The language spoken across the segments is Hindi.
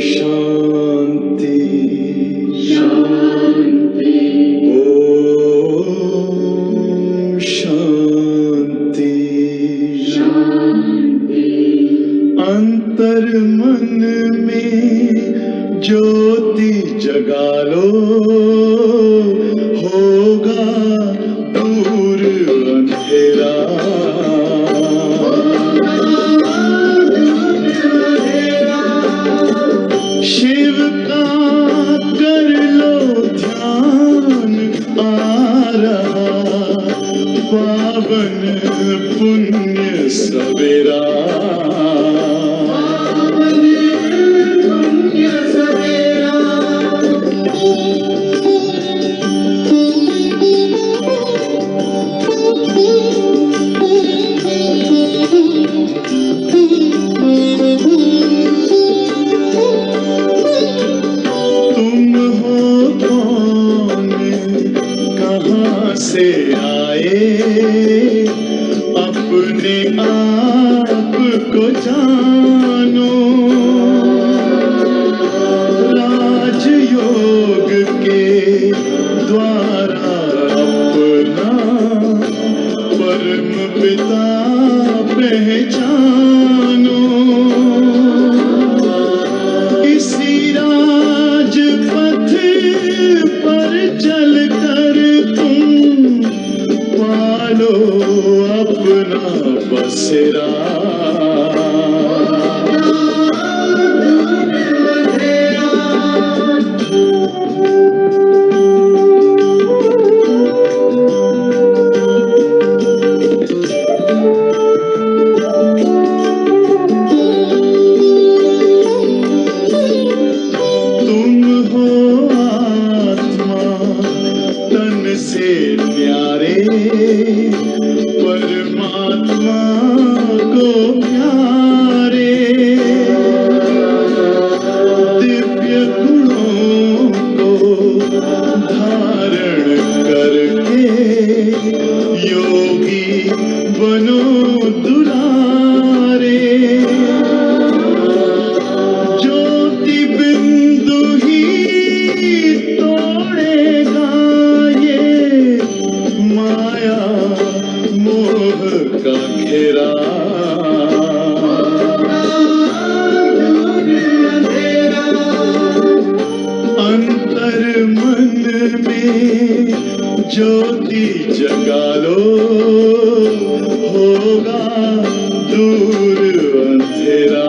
शांति शांति ओम शांति शांति। अंतर मन में ज्योति जगा लो, होगा दूर अंधेरा। शिव का कर लो ध्यान, आ रहा पावन पुण्य सवेरा। से आए अपने आप को जानो, राजयोग के द्वारा अपना परम पिता पहचानो। इसी राजपथ पर चलकर पालो अपना बसेरा। तुम हो आत्मा तन से प्यारे, परमात्मा को प्यारे। दिव्य गुणों को धारण करके योगी बनो दुलारे। ज्योति बिंदु ही तोड़ेगा ये माया मोह का घेरा। अंतर मन में ज्योति जगा लो, होगा दूर अंधेरा।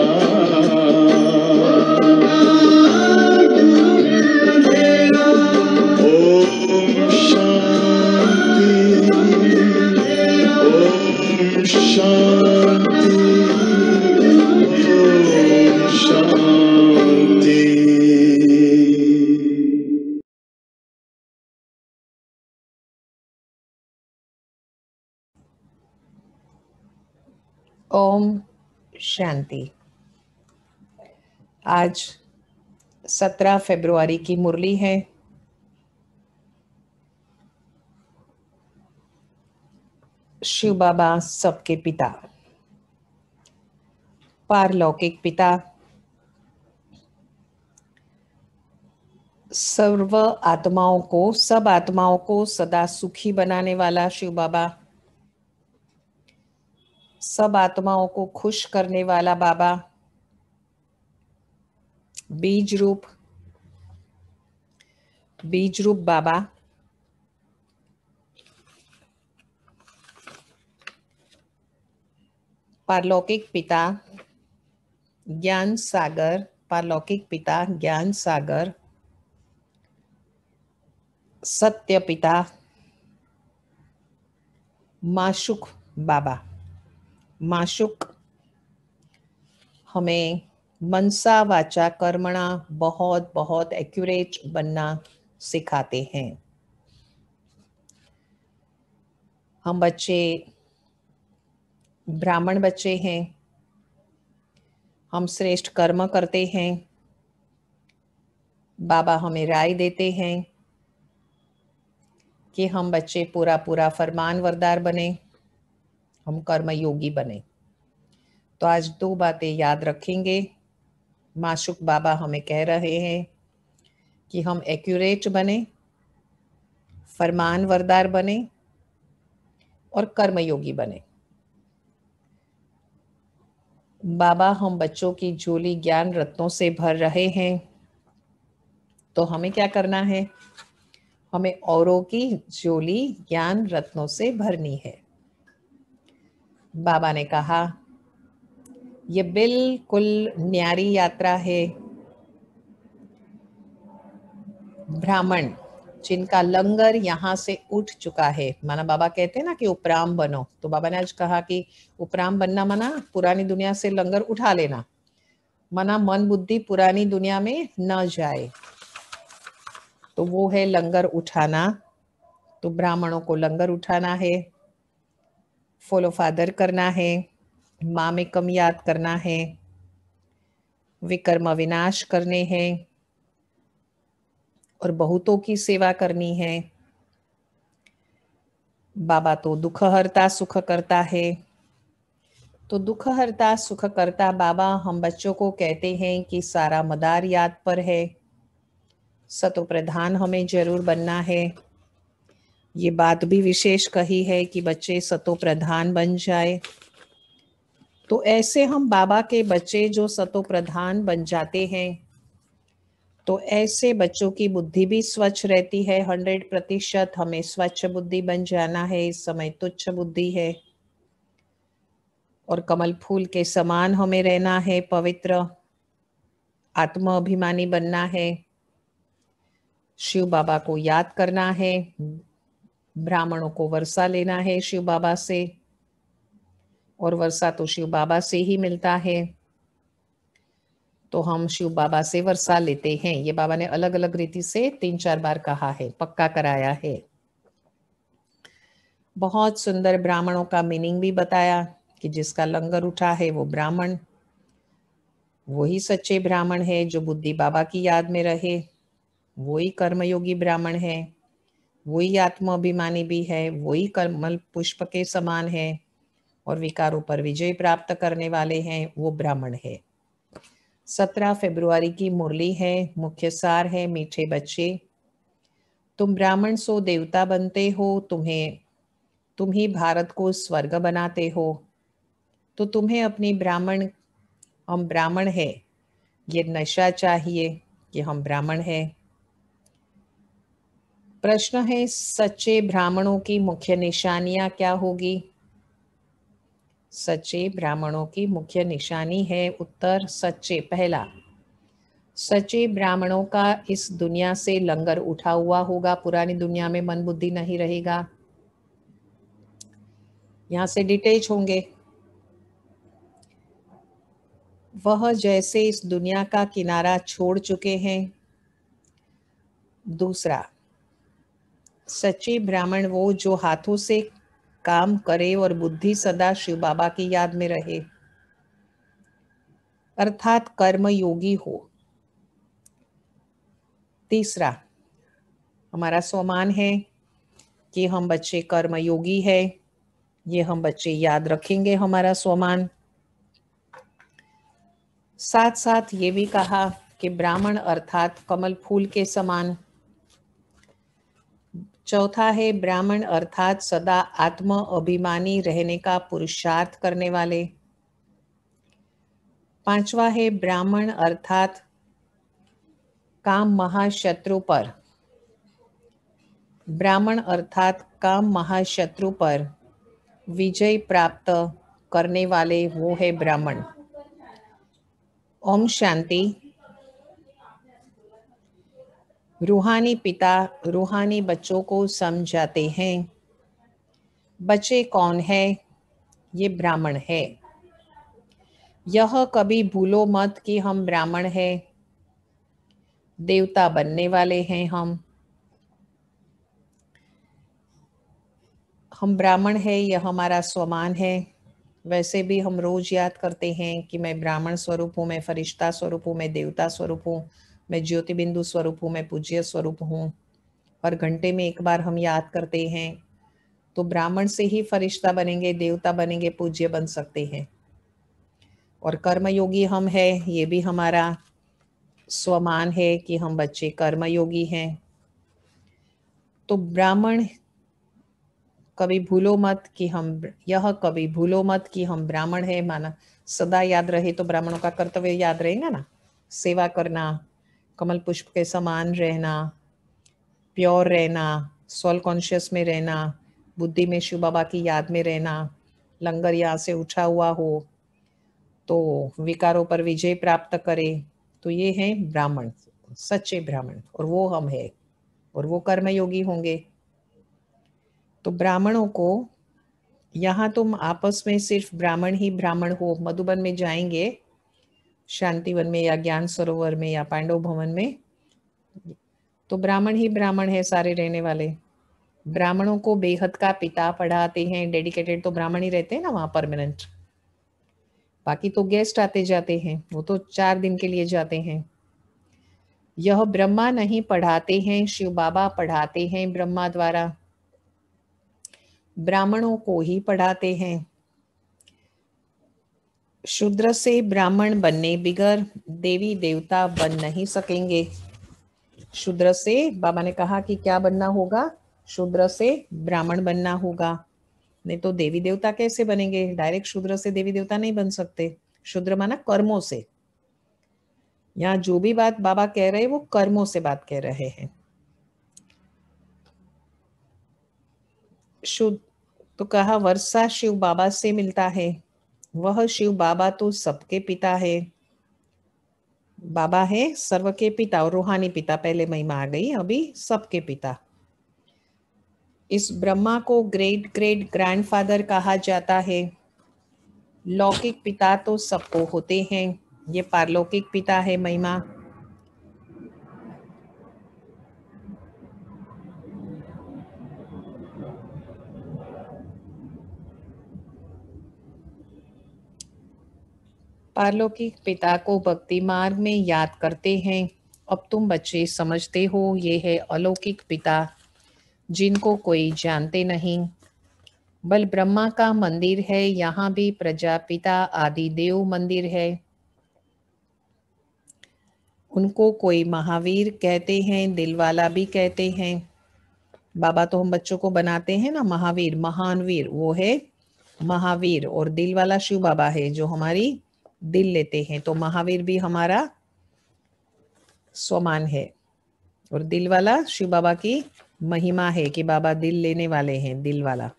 ओम शांति ओम शांति ओम शांति। ओम शांति। आज 17 फरवरी की मुरली है। शिव बाबा सबके पिता, पारलौकिक पिता, सर्व आत्माओं को, सब आत्माओं को सदा सुखी बनाने वाला शिव बाबा, सब आत्माओं को खुश करने वाला बाबा, बीज रूप बाबा, पारलौकिक पिता ज्ञान सागर, पारलौकिक पिता ज्ञान सागर, सत्य पिता माशुक बाबा। माशुक हमें मनसा वाचा कर्मणा बहुत बहुत एक्यूरेट बनना सिखाते हैं। हम बच्चे ब्राह्मण बच्चे हैं, हम श्रेष्ठ कर्म करते हैं। बाबा हमें राय देते हैं कि हम बच्चे पूरा पूरा फरमान वरदार बने, हम कर्म योगी बने। तो आज 2 बातें याद रखेंगे। माशुक बाबा हमें कह रहे हैं कि हम एक्यूरेट बने, फरमानवरदार बने और कर्मयोगी बने। बाबा हम बच्चों की झोली ज्ञान रत्नों से भर रहे हैं, तो हमें क्या करना है? हमें औरों की झोली ज्ञान रत्नों से भरनी है। बाबा ने कहा ये बिल्कुल न्यारी यात्रा है। ब्राह्मण जिनका लंगर यहाँ से उठ चुका है, माना बाबा कहते हैं ना कि उपराम बनो, तो बाबा ने आज कहा कि उपराम बनना माना पुरानी दुनिया से लंगर उठा लेना, माना मन बुद्धि पुरानी दुनिया में न जाए, तो वो है लंगर उठाना। तो ब्राह्मणों को लंगर उठाना है, फॉलो फादर करना है, माँ में कम याद करना है, विकर्म विनाश करने हैं और बहुतों की सेवा करनी है। बाबा तो दुख हरता सुख करता है, तो दुख हरता सुख करता बाबा हम बच्चों को कहते हैं कि सारा मदार याद पर है, सतो प्रधान हमें जरूर बनना है। ये बात भी विशेष कही है कि बच्चे सतो प्रधान बन जाए। तो ऐसे हम बाबा के बच्चे जो सतो प्रधान बन जाते हैं, तो ऐसे बच्चों की बुद्धि भी स्वच्छ रहती है। 100% हमें स्वच्छ बुद्धि बन जाना है। इस समय तुच्छ बुद्धि है और कमल फूल के समान हमें रहना है, पवित्र आत्म अभिमानी बनना है, शिव बाबा को याद करना है, ब्राह्मणों को वर्षा लेना है शिव बाबा से, और वर्षा तो शिव बाबा से ही मिलता है, तो हम शिव बाबा से वर्षा लेते हैं। ये बाबा ने अलग अलग रीति से 3-4 बार कहा है, पक्का कराया है। बहुत सुंदर ब्राह्मणों का मीनिंग भी बताया कि जिसका लंगर उठा है वो ब्राह्मण, वही सच्चे ब्राह्मण है। जो बुद्धि बाबा की याद में रहे वही कर्मयोगी ब्राह्मण है, वही आत्म अभिमानी भी है, वही कमल पुष्प के समान है और विकारों पर विजय प्राप्त करने वाले हैं, वो ब्राह्मण है। 17 फरवरी की मुरली है, मुख्य सार है, मीठे बच्चे तुम ब्राह्मण सो देवता बनते हो, तुम ही भारत को स्वर्ग बनाते हो, तो तुम्हें अपनी हम ब्राह्मण है ये नशा चाहिए कि हम ब्राह्मण है। प्रश्न है सच्चे ब्राह्मणों की मुख्य निशानियां क्या होगी? सच्चे ब्राह्मणों की मुख्य निशानी है, उत्तर सच्चे, पहला सच्चे ब्राह्मणों का इस दुनिया से लंगर उठा हुआ होगा, पुरानी दुनिया में मन बुद्धि नहीं रहेगा, यहां से डिटेच होंगे। वह जैसे इस दुनिया का किनारा छोड़ चुके हैं। दूसरा, सच्चे ब्राह्मण वो जो हाथों से काम करे और बुद्धि सदा शिव बाबा की याद में रहे, अर्थात कर्म योगी हो। तीसरा, हमारा स्वमान है कि हम बच्चे कर्म योगी है, ये हम बच्चे याद रखेंगे हमारा स्वमान। साथ साथ ये भी कहा कि ब्राह्मण अर्थात कमल फूल के समान। चौथा है ब्राह्मण अर्थात सदा आत्म अभिमानी रहने का पुरुषार्थ करने वाले। पांचवा है ब्राह्मण अर्थात काम महाशत्रु पर, ब्राह्मण अर्थात काम महाशत्रु पर विजय प्राप्त करने वाले, वो है ब्राह्मण। ओम शांति। रूहानी पिता रूहानी बच्चों को समझाते हैं। बच्चे कौन है? ये ब्राह्मण है। यह कभी भूलो मत कि हम ब्राह्मण हैं, देवता बनने वाले हैं। हम ब्राह्मण है, यह हमारा स्वमान है। वैसे भी हम रोज याद करते हैं कि मैं ब्राह्मण स्वरूप हूँ, मैं फरिश्ता स्वरूप हूँ, मैं देवता स्वरूप हूँ, मैं ज्योति बिंदु स्वरूप हूँ, मैं पूज्य स्वरूप हूँ। हर घंटे में एक बार हम याद करते हैं, तो ब्राह्मण से ही फरिश्ता बनेंगे, देवता बनेंगे, पूज्य बन सकते हैं। और कर्मयोगी हम है, ये भी हमारा स्वमान है कि हम बच्चे कर्मयोगी हैं। तो ब्राह्मण कभी भूलो मत कि कभी भूलो मत कि हम ब्राह्मण है, माना सदा याद रहे तो ब्राह्मणों का कर्तव्य याद रहेगा ना, सेवा करना, कमल पुष्प के समान रहना, प्योर रहना, सोल कॉन्शियस में रहना, बुद्धि में शिव बाबा की याद में रहना, लंगर यहाँ से उठा हुआ हो तो विकारों पर विजय प्राप्त करे, तो ये हैं ब्राह्मण, सच्चे ब्राह्मण, और वो हम है, और वो कर्मयोगी होंगे। तो ब्राह्मणों को यहाँ तुम आपस में सिर्फ ब्राह्मण ही ब्राह्मण हो, मधुबन में जाएंगे, शांतिवन में या ज्ञान सरोवर में या पांडव भवन में, तो ब्राह्मण ही ब्राह्मण है सारे रहने वाले। ब्राह्मणों को बेहद का पिता पढ़ाते हैं, डेडिकेटेड तो ब्राह्मण ही रहते हैं ना वहां परमानेंट, बाकी तो गेस्ट आते जाते हैं, वो तो 4 दिन के लिए जाते हैं। यह ब्रह्मा नहीं पढ़ाते हैं, शिव बाबा पढ़ाते हैं ब्रह्मा द्वारा, ब्राह्मणों को ही पढ़ाते हैं। शूद्र से ब्राह्मण बनने बिगर देवी देवता बन नहीं सकेंगे। शूद्र से बाबा ने कहा कि क्या बनना होगा, शूद्र से ब्राह्मण बनना होगा, नहीं तो देवी देवता कैसे बनेंगे, डायरेक्ट शूद्र से देवी देवता नहीं बन सकते। शूद्र माना कर्मों से, यहाँ जो भी बात बाबा कह रहे हैं वो कर्मों से बात कह रहे हैं। शुद्ध तो कहा वर्षा शिव बाबा से मिलता है, वह शिव बाबा तो सबके पिता है, बाबा है सर्व के पिता और रूहानी पिता, पहले महिमा आ गई, अभी सबके पिता। इस ब्रह्मा को ग्रेट ग्रेट ग्रैंडफादर कहा जाता है। लौकिक पिता तो सबको होते हैं, ये पारलौकिक पिता है महिमा। पारलौकिक पिता को भक्ति मार्ग में याद करते हैं। अब तुम बच्चे समझते हो ये है अलौकिक पिता, जिनको कोई जानते नहीं। बल ब्रह्मा का मंदिर है, यहाँ भी प्रजापिता आदि देव मंदिर है। उनको कोई महावीर कहते हैं, दिलवाला भी कहते हैं। बाबा तो हम बच्चों को बनाते हैं ना महावीर, महान वीर, वो है महावीर। और दिल वाला शिव बाबा है जो हमारी दिल लेते हैं, तो महावीर भी हमारा स्वमान है। और दिल वाला शिव बाबा की महिमा है कि बाबा दिल लेने वाले हैं, दिल वाला।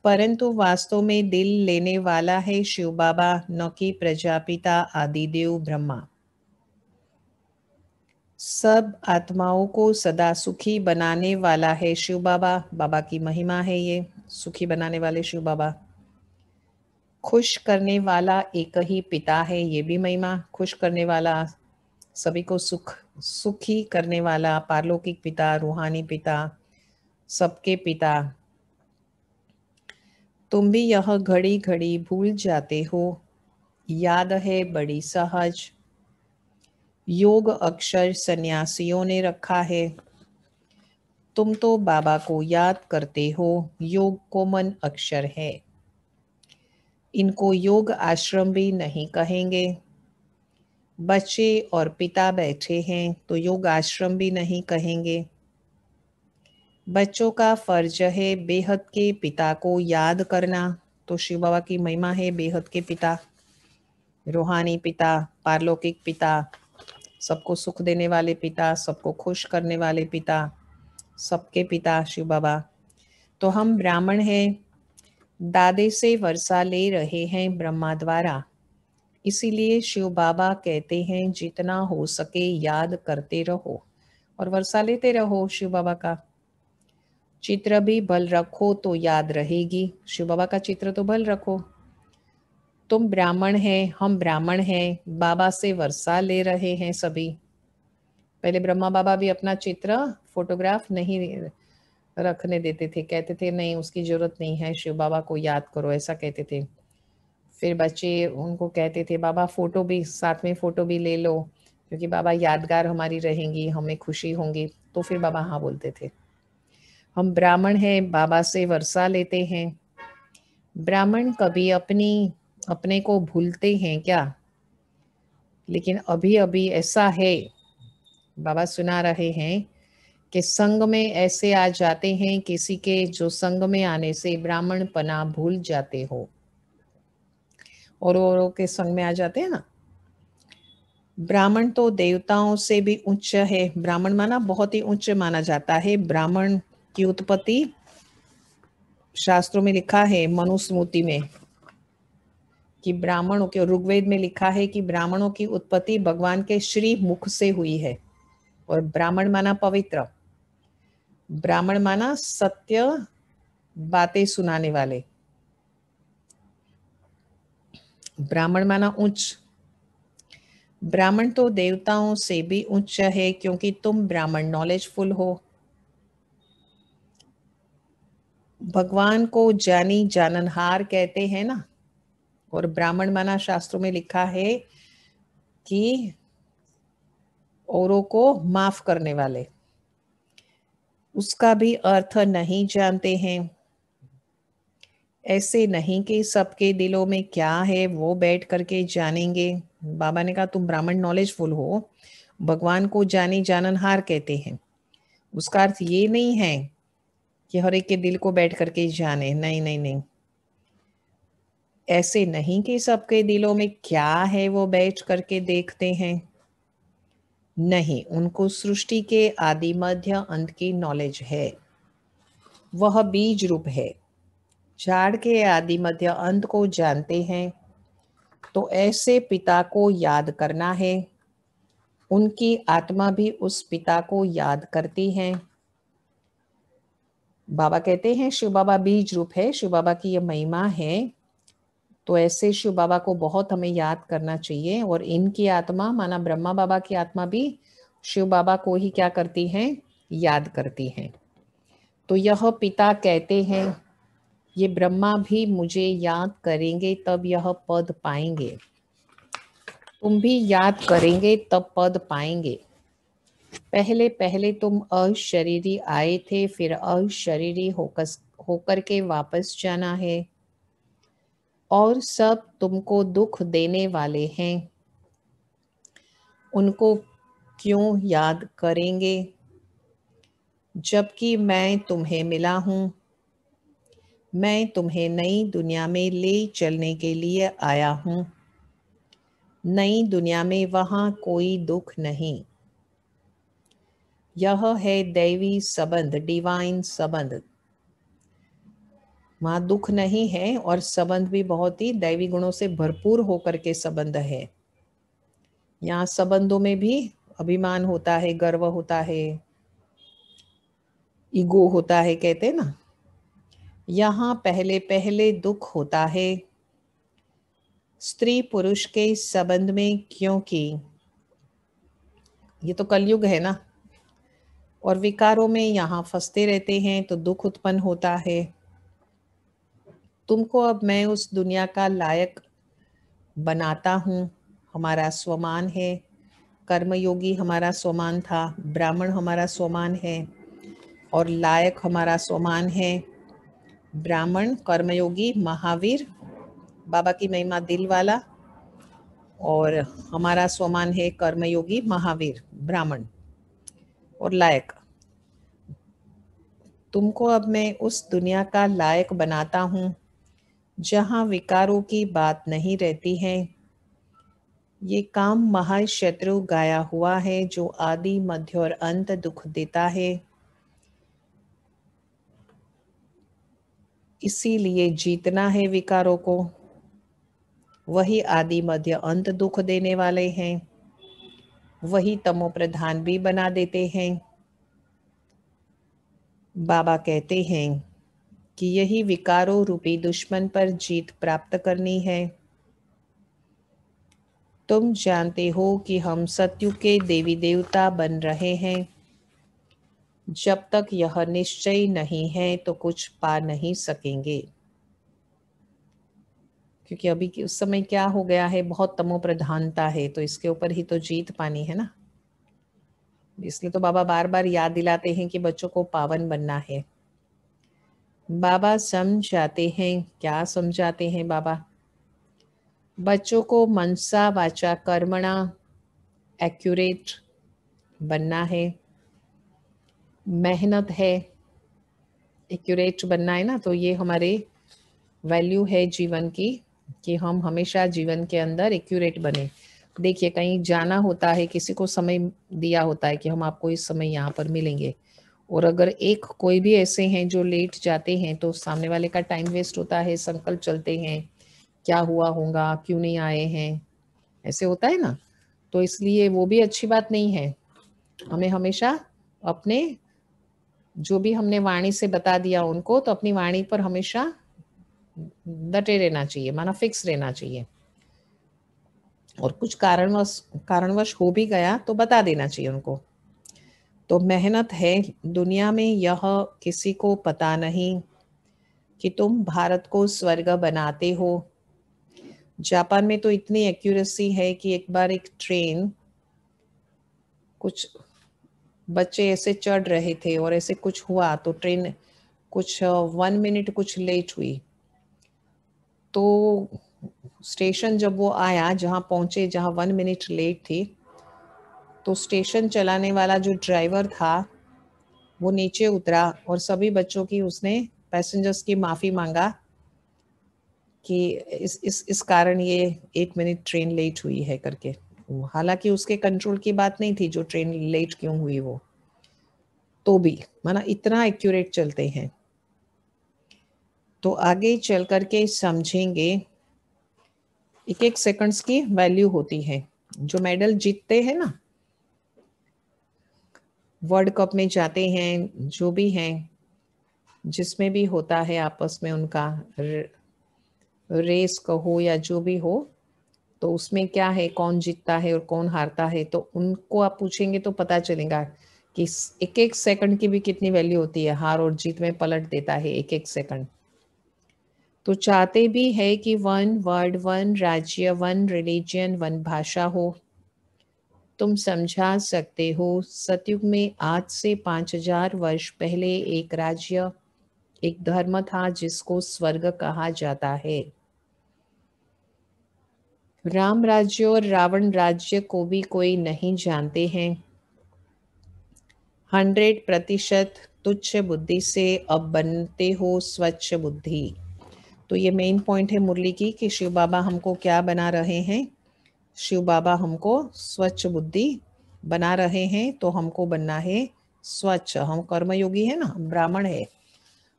परंतु वास्तव में दिल लेने वाला है शिव बाबा, न कि प्रजापिता आदिदेव ब्रह्मा। सब आत्माओं को सदा सुखी बनाने वाला है शिव बाबा, बाबा की महिमा है ये, सुखी बनाने वाले शिव बाबा। खुश करने वाला एक ही पिता है, ये भी महिमा, खुश करने वाला, सभी को सुखी करने वाला, पारलौकिक पिता, रूहानी पिता, सबके पिता। तुम भी यह घड़ी घड़ी भूल जाते हो, याद है बड़ी सहज। योग अक्षर सन्यासियों ने रखा है, तुम तो बाबा को याद करते हो, योग कोमन अक्षर है। इनको योग आश्रम भी नहीं कहेंगे। बच्चे और पिता बैठे हैं तो योग आश्रम भी नहीं कहेंगे। बच्चों का फर्ज है बेहद के पिता को याद करना, तो शिव बाबा की महिमा है बेहद के पिता, रूहानी पिता, पारलौकिक पिता, सबको सुख देने वाले पिता, सबको खुश करने वाले पिता, सबके पिता शिव बाबा। तो हम ब्राह्मण हैं, दादे से वर्षा ले रहे हैं ब्रह्मा द्वारा, इसीलिए शिव बाबा कहते हैं जितना हो सके याद करते रहो और वर्षा लेते रहो शिव बाबा का। चित्र भी भल रखो तो याद रहेगी, शिव बाबा का चित्र तो भल रखो। तुम ब्राह्मण हैं, हम ब्राह्मण हैं, बाबा से वर्षा ले रहे हैं सभी। पहले ब्रह्मा बाबा भी अपना चित्र फोटोग्राफ नहीं रखने देते थे, कहते थे नहीं उसकी जरूरत नहीं है, शिव बाबा को याद करो, ऐसा कहते थे। फिर बच्चे उनको कहते थे बाबा फोटो भी साथ में फोटो भी ले लो, क्योंकि बाबा यादगार हमारी रहेंगी, हमें खुशी होंगी, तो फिर बाबा हाँ बोलते थे। हम ब्राह्मण हैं, बाबा से वर्षा लेते हैं। ब्राह्मण कभी अपनी अपने को भूलते हैं क्या? लेकिन अभी अभी ऐसा है, बाबा सुना रहे हैं कि संग में ऐसे आ जाते हैं, किसी के जो संग में आने से ब्राह्मण पना भूल जाते हो, औरों के संग में आ जाते हैं ना। ब्राह्मण तो देवताओं से भी उच्च है। ब्राह्मण माना बहुत ही उच्च माना जाता है। ब्राह्मण की उत्पत्ति शास्त्रों में लिखा है, मनुस्मृति में, कि ब्राह्मणों के, ऋग्वेद में लिखा है कि ब्राह्मणों की उत्पत्ति भगवान के श्री मुख से हुई है। और ब्राह्मण माना पवित्र, ब्राह्मण माना सत्य बातें सुनाने वाले, ब्राह्मण माना उच्च। ब्राह्मण तो देवताओं से भी उच्च है, क्योंकि तुम ब्राह्मण नॉलेजफुल हो। भगवान को जानी जाननहार कहते हैं ना। और ब्राह्मण माना शास्त्रों में लिखा है कि औरों को माफ करने वाले। उसका भी अर्थ नहीं जानते हैं। ऐसे नहीं कि सबके दिलों में क्या है वो बैठ करके जानेंगे। बाबा ने कहा तुम ब्राह्मण नॉलेजफुल हो, भगवान को जानी जाननहार कहते हैं। उसका अर्थ ये नहीं है कि हर एक के दिल को बैठ करके जाने, नहीं नहीं नहीं। ऐसे नहीं कि सबके दिलों में क्या है वो बैठ करके देखते हैं, नहीं। उनको सृष्टि के आदि मध्य अंत की नॉलेज है। वह बीज रूप है, झाड़ के आदि मध्य अंत को जानते हैं। तो ऐसे पिता को याद करना है। उनकी आत्मा भी उस पिता को याद करती है। बाबा कहते हैं शिव बाबा बीज रूप है, शिव बाबा की यह महिमा है। तो ऐसे शिव बाबा को बहुत हमें याद करना चाहिए। और इनकी आत्मा माना ब्रह्मा बाबा की आत्मा भी शिव बाबा को ही क्या करती हैं, याद करती हैं। तो यह पिता कहते हैं ये ब्रह्मा भी मुझे याद करेंगे तब यह पद पाएंगे। तुम भी याद करेंगे तब पद पाएंगे। पहले पहले तुम अशरीरी आए थे, फिर अशरीरी होकर के वापस जाना है। और सब तुमको दुख देने वाले हैं, उनको क्यों याद करेंगे जबकि मैं तुम्हें मिला हूँ। मैं तुम्हें नई दुनिया में ले चलने के लिए आया हूँ। नई दुनिया में वहाँ कोई दुख नहीं। यह है दैवी संबंध, डिवाइन संबंध। वहाँ दुख नहीं है और संबंध भी बहुत ही दैवी गुणों से भरपूर होकर के संबंध है। यहाँ संबंधों में भी अभिमान होता है, गर्व होता है, ईगो होता है, कहते हैं ना। यहाँ पहले पहले दुख होता है स्त्री पुरुष के संबंध में, क्योंकि ये तो कलयुग है ना। और विकारों में यहाँ फंसते रहते हैं तो दुख उत्पन्न होता है। तुमको अब मैं उस दुनिया का लायक बनाता हूँ। हमारा स्वमान है, कर्मयोगी हमारा स्वमान था, ब्राह्मण हमारा स्वमान है, और लायक हमारा स्वमान है। ब्राह्मण, कर्मयोगी, महावीर, बाबा की महिमा दिल वाला, और हमारा स्वमान है कर्मयोगी, महावीर, ब्राह्मण और लायक। तुमको अब मैं उस दुनिया का लायक बनाता हूँ जहाँ विकारों की बात नहीं रहती है। ये काम महाशत्रु गाया हुआ है जो आदि मध्य और अंत दुख देता है। इसीलिए जीतना है विकारों को। वही आदि मध्य अंत दुख देने वाले हैं, वही तमो प्रधान भी बना देते हैं। बाबा कहते हैं कि यही विकारों रूपी दुश्मन पर जीत प्राप्त करनी है। तुम जानते हो कि हम सत्युग के देवी देवता बन रहे हैं। जब तक यह निश्चय नहीं है तो कुछ पा नहीं सकेंगे। क्योंकि अभी उस समय क्या हो गया है, बहुत तमो प्रधानता है, तो इसके ऊपर ही तो जीत पानी है ना। इसलिए तो बाबा बार बार याद दिलाते हैं कि बच्चों को पावन बनना है। बाबा समझाते हैं, क्या समझाते हैं बाबा? बच्चों को मनसा वाचा कर्मणा एक्यूरेट बनना है, मेहनत है, एक्यूरेट बनना है ना, तो ये हमारे वैल्यू है जीवन की कि हम हमेशा जीवन के अंदर एक्यूरेट बने। देखिए कहीं जाना होता है, किसी को समय दिया होता है कि हम आपको इस समय यहाँ पर मिलेंगे, और अगर एक कोई भी ऐसे हैं जो लेट जाते हैं तो सामने वाले का टाइम वेस्ट होता है, संकल्प चलते हैं क्या हुआ होगा, क्यों नहीं आए हैं, ऐसे होता है ना। तो इसलिए वो भी अच्छी बात नहीं है। हमें हमेशा अपने जो भी हमने वाणी से बता दिया उनको, तो अपनी वाणी पर हमेशा डटे रहना चाहिए, माना फिक्स रहना चाहिए। और कुछ कारणवश हो भी गया तो बता देना चाहिए उनको। तो मेहनत है, दुनिया में यह किसी को पता नहीं कि तुम भारत को स्वर्ग बनाते हो। जापान में तो इतनी एक्यूरेसी है कि एक बार एक ट्रेन, कुछ बच्चे ऐसे चढ़ रहे थे और ऐसे कुछ हुआ तो ट्रेन कुछ 1 मिनट कुछ लेट हुई, तो स्टेशन जब वो आया जहाँ पहुंचे, जहाँ 1 मिनट लेट थी, तो स्टेशन चलाने वाला जो ड्राइवर था वो नीचे उतरा और सभी बच्चों की उसने, पैसेंजर्स की माफ़ी मांगा कि इस कारण ये 1 मिनट ट्रेन लेट हुई है करके। हालांकि उसके कंट्रोल की बात नहीं थी जो ट्रेन लेट क्यों हुई वो, तो भी माना इतना एक्यूरेट चलते हैं। तो आगे चल करके समझेंगे एक एक सेकंड्स की वैल्यू होती है। जो मेडल जीतते हैं ना, वर्ल्ड कप में जाते हैं, जो भी हैं, जिसमें भी होता है आपस में उनका रेस कहो या जो भी हो, तो उसमें क्या है, कौन जीतता है और कौन हारता है, तो उनको आप पूछेंगे तो पता चलेगा कि एक एक सेकंड की भी कितनी वैल्यू होती है, हार और जीत में पलट देता है एक एक सेकंड। तो चाहते भी है कि 1 वर्ड, 1 राज्य, 1 रिलीजन, 1 भाषा हो। तुम समझा सकते हो, सतयुग में आज से 5000 वर्ष पहले एक राज्य, एक धर्म था जिसको स्वर्ग कहा जाता है। राम राज्य और रावण राज्य को भी कोई नहीं जानते हैं। 100% तुच्छ बुद्धि से अब बनते हो स्वच्छ बुद्धि। तो ये मेन पॉइंट है मुरली की कि शिव बाबा हमको क्या बना रहे हैं। शिव बाबा हमको स्वच्छ बुद्धि बना रहे हैं, तो हमको बनना है स्वच्छ। हम कर्मयोगी है ना, ब्राह्मण है,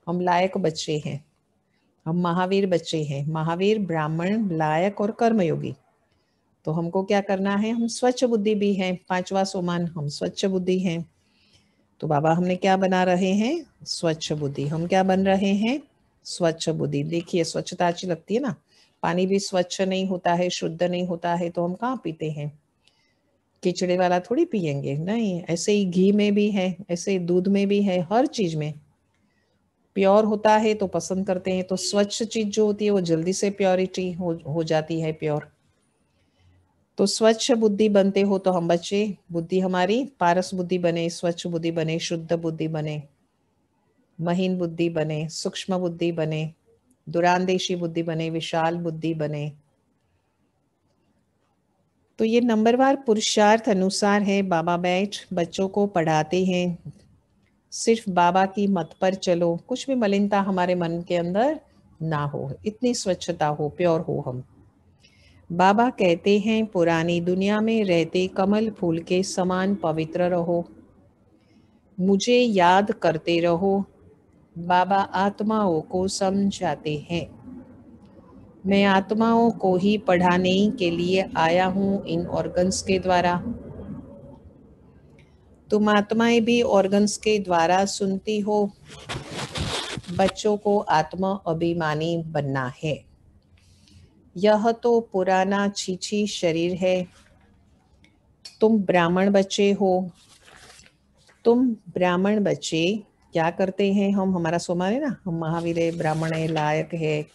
हम लायक बच्चे हैं, हम महावीर बच्चे हैं। महावीर, ब्राह्मण, लायक और कर्मयोगी। तो हमको क्या करना है, हम स्वच्छ बुद्धि भी हैं, 5वां सोमान हम स्वच्छ बुद्धि हैं। तो बाबा हमने क्या बना रहे हैं, स्वच्छ बुद्धि। हम क्या बन रहे हैं, स्वच्छ बुद्धि। देखिए स्वच्छता अच्छी लगती है ना, पानी भी स्वच्छ नहीं होता है, शुद्ध नहीं होता है, तो हम कहाँ पीते हैं, कीचड़े वाला थोड़ी पियेंगे, नहीं। ऐसे ही घी में भी है, ऐसे ही दूध में भी है, हर चीज में प्योर होता है तो पसंद करते हैं। तो स्वच्छ चीज जो होती है वो जल्दी से प्योरिटी हो जाती है, प्योर। तो स्वच्छ बुद्धि बनते हो तो हम बच्चे, बुद्धि हमारी पारस बुद्धि बने, स्वच्छ बुद्धि बने, शुद्ध बुद्धि बने, महीन बुद्धि बने, सूक्ष्म बुद्धि बने, दुरांदेशी बुद्धि बने, विशाल बुद्धि बने। तो ये नंबरवार पुरुषार्थ अनुसार है। बाबा बैठ बच्चों को पढ़ाते हैं, सिर्फ बाबा की मत पर चलो, कुछ भी मलिनता हमारे मन के अंदर ना हो, इतनी स्वच्छता हो, प्योर हो हम। बाबा कहते हैं पुरानी दुनिया में रहते कमल फूल के समान पवित्र रहो, मुझे याद करते रहो। बाबा आत्माओं को समझाते हैं, मैं आत्माओं को ही पढ़ाने के लिए आया हूँ इन ऑर्गन्स के द्वारा। तुम आत्माएं भी ऑर्गन्स के द्वारा सुनती हो। बच्चों को आत्मा अभिमानी बनना है। यह तो पुराना छीछी शरीर है। तुम ब्राह्मण बच्चे हो। तुम ब्राह्मण बच्चे क्या करते हैं, हम हमारा सोमा है ना, हम महावीर है, ब्राह्मण है, लायक है,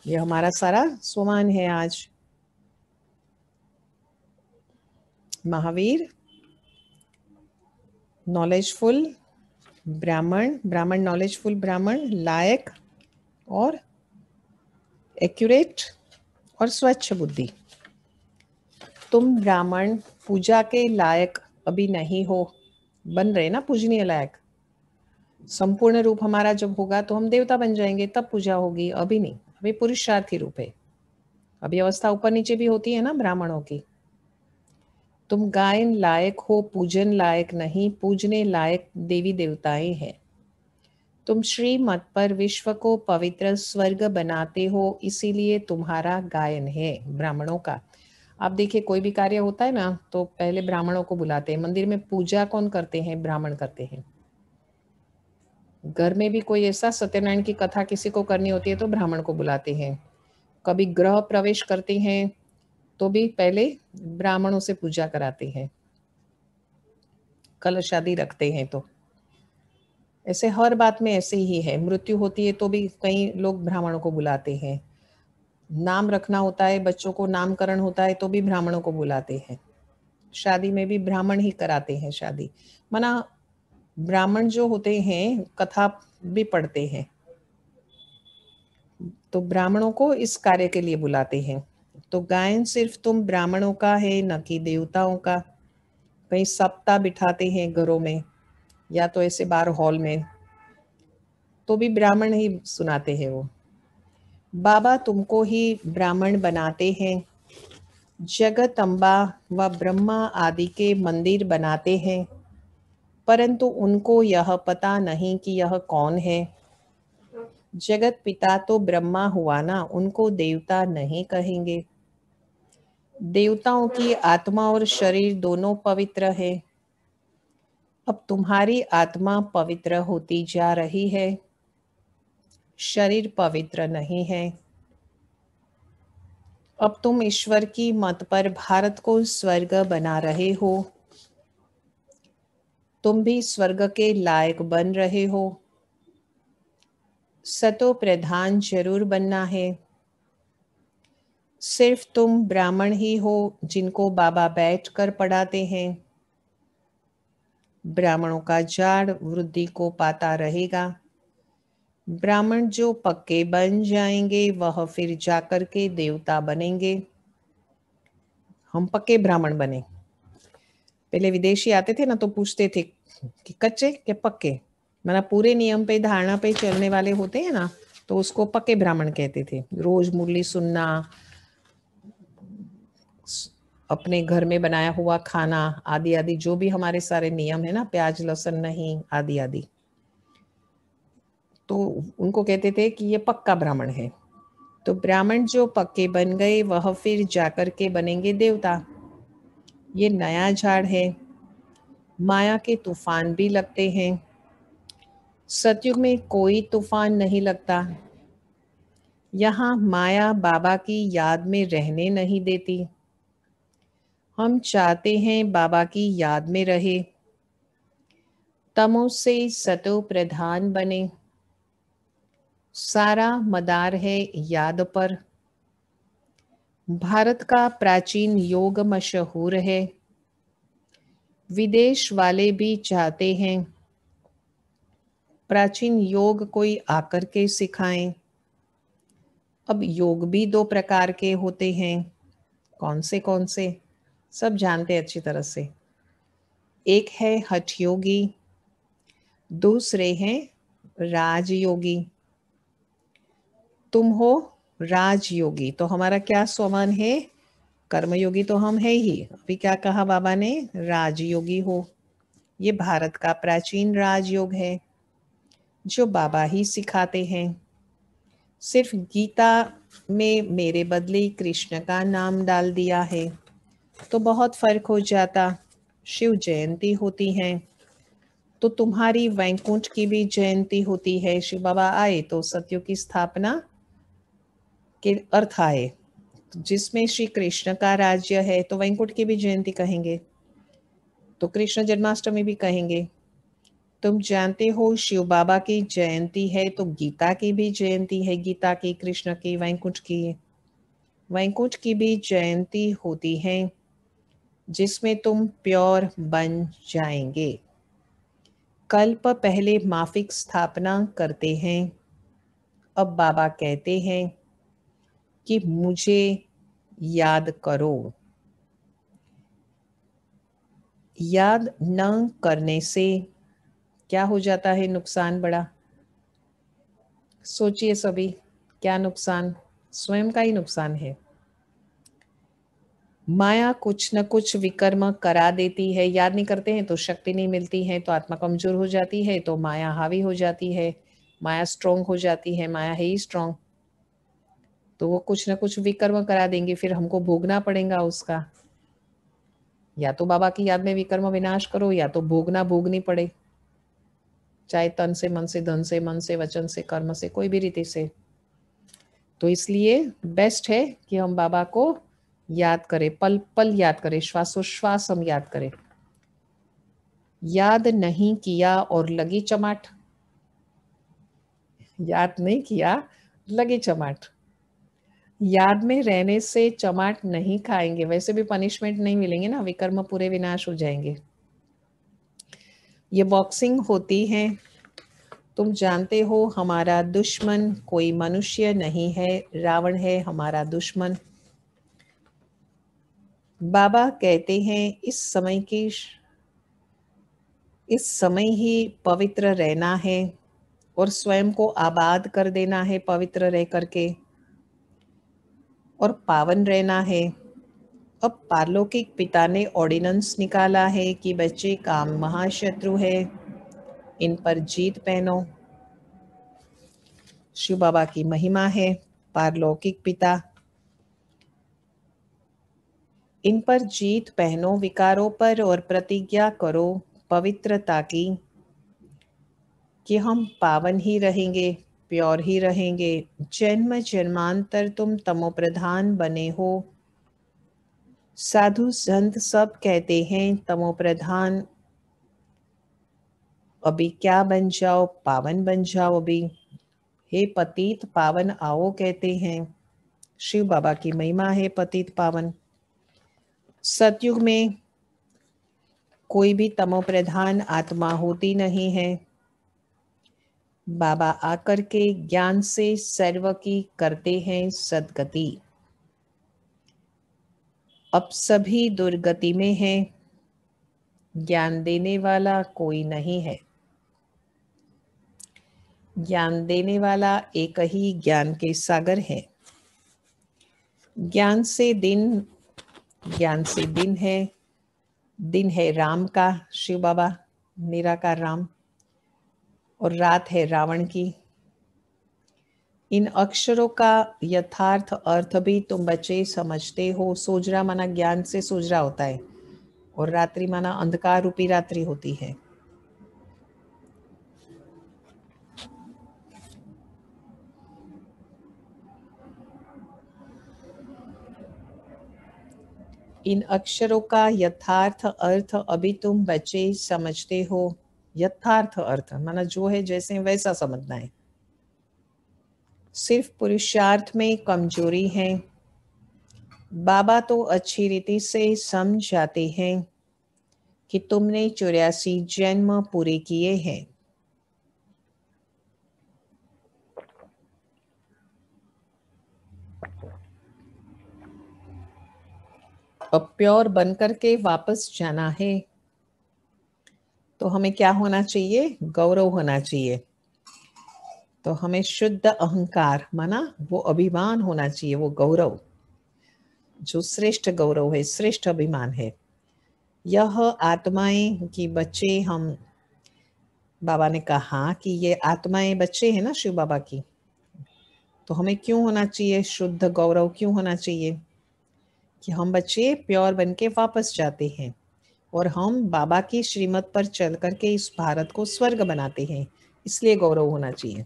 ये हमारा सारा सोमान है आज। महावीर, नॉलेजफुल ब्राह्मण, ब्राह्मण नॉलेजफुल ब्राह्मण, लायक और एक्यूरेट और स्वच्छ बुद्धि। तुम ब्राह्मण पूजा के लायक अभी नहीं हो, बन रहे ना पूजनीय लायक। संपूर्ण रूप हमारा जब होगा तो हम देवता बन जाएंगे, तब पूजा होगी, अभी नहीं। अभी पुरुषार्थी रूप है। अभी अवस्था ऊपर नीचे भी होती है ना ब्राह्मणों की। तुम गायन लायक हो, पूजन लायक नहीं। पूजने लायक देवी देवताएं हैं। तुम श्रीमत पर विश्व को पवित्र स्वर्ग बनाते हो, इसीलिए तुम्हारा गायन है ब्राह्मणों का। आप देखिए, कोई भी कार्य होता है ना तो पहले ब्राह्मणों को बुलाते हैं। मंदिर में पूजा कौन करते हैं? ब्राह्मण करते हैं। घर में भी कोई ऐसा सत्यनारायण की कथा किसी को करनी होती है तो ब्राह्मण को बुलाते हैं। कभी गृह प्रवेश करते हैं तो भी पहले ब्राह्मणों से पूजा कराते हैं। कलश आदि रखते हैं तो ऐसे हर बात में ऐसे ही है। मृत्यु होती है तो भी कई लोग ब्राह्मणों को बुलाते हैं। नाम रखना होता है, बच्चों को नामकरण होता है तो भी ब्राह्मणों को बुलाते हैं। शादी में भी ब्राह्मण ही कराते हैं शादी। माना ब्राह्मण जो होते हैं कथा भी पढ़ते हैं, तो ब्राह्मणों को इस कार्य के लिए बुलाते हैं। तो गायन सिर्फ तुम ब्राह्मणों का है, न कि देवताओं का। कहीं सप्ताह बिठाते हैं घरों में या तो ऐसे बार हॉल में, तो भी ब्राह्मण ही सुनाते हैं वो। बाबा तुमको ही ब्राह्मण बनाते हैं। जगदम्बा व ब्रह्मा आदि के मंदिर बनाते हैं, परंतु उनको यह पता नहीं कि यह कौन है। जगत पिता तो ब्रह्मा हुआ ना, उनको देवता नहीं कहेंगे। देवताओं की आत्मा और शरीर दोनों पवित्र है। अब तुम्हारी आत्मा पवित्र होती जा रही है, शरीर पवित्र नहीं है। अब तुम ईश्वर की मत पर भारत को स्वर्ग बना रहे हो। तुम भी स्वर्ग के लायक बन रहे हो। सतो प्रधान जरूर बनना है। सिर्फ तुम ब्राह्मण ही हो जिनको बाबा बैठकर पढ़ाते हैं। ब्राह्मणों का जाड़ वृद्धि को पाता रहेगा। ब्राह्मण जो पक्के बन जाएंगे वह फिर जाकर के देवता बनेंगे। हम पक्के ब्राह्मण बने। पहले विदेशी आते थे ना तो पूछते थे कि कच्चे के पक्के, मतलब पूरे नियम पे धारणा पे चलने वाले होते हैं ना, तो उसको पक्के ब्राह्मण कहते थे। रोज मुरली सुनना, अपने घर में बनाया हुआ खाना आदि आदि, जो भी हमारे सारे नियम है ना, प्याज लहसुन नहीं आदि आदि, तो उनको कहते थे कि ये पक्का ब्राह्मण है। तो ब्राह्मण जो पक्के बन गए वह फिर जाकर के बनेंगे देवता। ये नया झाड़ है। माया के तूफान भी लगते हैं। सतयुग में कोई तूफान नहीं लगता। यहाँ माया बाबा की याद में रहने नहीं देती। हम चाहते हैं बाबा की याद में रहे, तमो से सतो प्रधान बने। सारा मदार है याद पर। भारत का प्राचीन योग मशहूर है। विदेश वाले भी चाहते हैं प्राचीन योग कोई आकर के सिखाएं। अब योग भी दो प्रकार के होते हैं। कौन से सब जानते हैं अच्छी तरह से। एक है हठ योगी, दूसरे हैं राजयोगी। तुम हो राजयोगी, तो हमारा क्या स्वमान है? कर्मयोगी तो हम है ही। अभी क्या कहा बाबा ने? राजयोगी हो। ये भारत का प्राचीन राजयोग है जो बाबा ही सिखाते हैं। सिर्फ गीता में मेरे बदले कृष्ण का नाम डाल दिया है तो बहुत फर्क हो जाता। शिव जयंती होती है तो तुम्हारी वैकुंठ की भी जयंती होती है। शिव बाबा आए तो सत्युग की स्थापना के अर्थ आए, जिसमें श्री कृष्ण का राज्य है तो वैकुंठ की भी जयंती कहेंगे, तो कृष्ण जन्माष्टमी भी कहेंगे। तुम जानते हो शिव बाबा की जयंती है तो गीता की भी जयंती है। गीता की, कृष्ण की, वैकुंठ की। वैकुंठ की भी जयंती होती है जिसमें तुम प्योर बन जाएंगे। कल्प पहले माफिक स्थापना करते हैं। अब बाबा कहते हैं कि मुझे याद करो। याद न करने से क्या हो जाता है नुकसान बड़ा? सोचिए सभी, क्या नुकसान? स्वयं का ही नुकसान है। माया कुछ न कुछ विकर्म करा देती है। याद नहीं करते हैं तो शक्ति नहीं मिलती है, तो आत्मा कमजोर हो जाती है, तो माया हावी हो जाती है, माया स्ट्रोंग हो जाती है। माया है ही स्ट्रोंग, तो वो कुछ न कुछ विकर्म करा देंगे, फिर हमको भोगना पड़ेगा उसका। या तो बाबा की याद में विकर्म विनाश करो, या तो भोगना भोगनी पड़े, चाहे तन से, मन से, धन से, मन से, वचन से, कर्म से, कोई भी रीति से। तो इसलिए बेस्ट है कि हम बाबा को याद करें, पल पल याद करें, श्वासोश्वास हम याद करें। याद नहीं किया और लगी चमाट, याद नहीं किया लगी चमाट। याद में रहने से चमाट नहीं खाएंगे, वैसे भी पनिशमेंट नहीं मिलेंगे ना, विकर्म पूरे विनाश हो जाएंगे। ये बॉक्सिंग होती है, तुम जानते हो हमारा दुश्मन कोई मनुष्य नहीं है, रावण है हमारा दुश्मन। बाबा कहते हैं इस समय ही पवित्र रहना है और स्वयं को आबाद कर देना है पवित्र रह करके, और पावन रहना है। अब पारलौकिक पिता ने ऑर्डिनेंस निकाला है कि बच्चे काम महाशत्रु है, इन पर जीत पहनो। शिव बाबा की महिमा है, पारलौकिक पिता, इन पर जीत पहनो विकारों पर, और प्रतिज्ञा करो पवित्रता की कि हम पावन ही रहेंगे, प्योर ही रहेंगे। जन्म जन्मांतर तुम तमोप्रधान बने हो। साधु संत सब कहते हैं तमोप्रधान, अभी क्या बन जाओ, पावन बन जाओ अभी। हे पतित पावन आओ कहते हैं। शिव बाबा की महिमा है पतित पावन। सतयुग में कोई भी तमोप्रधान आत्मा होती नहीं है। बाबा आकर के ज्ञान से सर्व की करते हैं सदगति। अब सभी दुर्गति में हैं, ज्ञान देने वाला कोई नहीं है। ज्ञान देने वाला एक ही ज्ञान के सागर है। ज्ञान से दिन है, दिन है राम का, शिव बाबा निराकार राम, और रात है रावण की। इन अक्षरों का यथार्थ अर्थ भी तुम बच्चे समझते हो। सोजरा माना ज्ञान से सोजरा होता है, और रात्रि माना अंधकार रूपी रात्रि होती है। इन अक्षरों का यथार्थ अर्थ अभी तुम बच्चे समझते हो। यथार्थ अर्थ माना जो है जैसे वैसा समझना है। सिर्फ पुरुषार्थ में कमजोरी है। बाबा तो अच्छी रीति से समझाते हैं कि तुमने 84 जन्म पूरे किए हैं। अब प्योर बनकर के वापस जाना है, तो हमें क्या होना चाहिए? गौरव होना चाहिए। तो हमें शुद्ध अहंकार माना वो अभिमान होना चाहिए, वो गौरव जो श्रेष्ठ गौरव है, श्रेष्ठ अभिमान है। यह आत्माएं की बच्चे हम, बाबा ने कहा कि ये आत्माएं बच्चे हैं ना शिव बाबा की, तो हमें क्यों होना चाहिए शुद्ध गौरव? क्यों होना चाहिए कि हम बच्चे प्योर बन के वापस जाते हैं, और हम बाबा की श्रीमत पर चल करके इस भारत को स्वर्ग बनाते हैं, इसलिए गौरव होना चाहिए।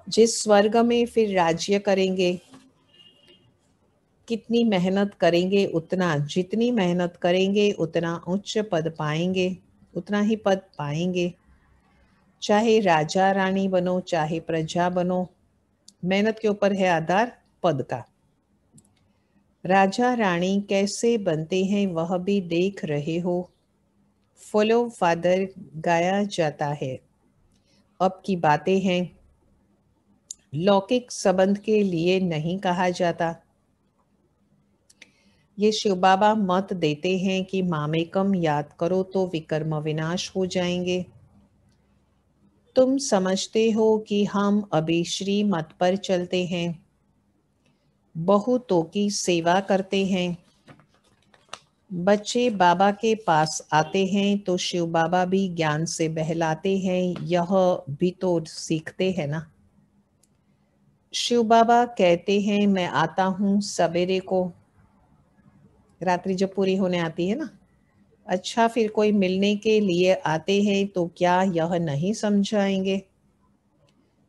जिस स्वर्ग में फिर राज्य करेंगे, कितनी मेहनत करेंगे उतना, जितनी मेहनत करेंगे उतना उच्च पद पाएंगे, उतना ही पद पाएंगे। चाहे राजा रानी बनो, चाहे प्रजा बनो, मेहनत के ऊपर है आधार पद का। राजा रानी कैसे बनते हैं वह भी देख रहे हो। फॉलो फादर गाया जाता है। अब की बातें हैं, लौकिक संबंध के लिए नहीं कहा जाता। ये शिव बाबा मत देते हैं कि मामेकम याद करो तो विकर्म विनाश हो जाएंगे। तुम समझते हो कि हम अभी श्री मत पर चलते हैं, बहुतों की सेवा करते हैं। बच्चे बाबा के पास आते हैं तो शिव बाबा भी ज्ञान से बहलाते हैं, यह भी तो सीखते हैं ना। शिव बाबा कहते हैं मैं आता हूँ सवेरे को, रात्रि जब पूरी होने आती है ना। अच्छा, फिर कोई मिलने के लिए आते हैं तो क्या यह नहीं समझाएंगे?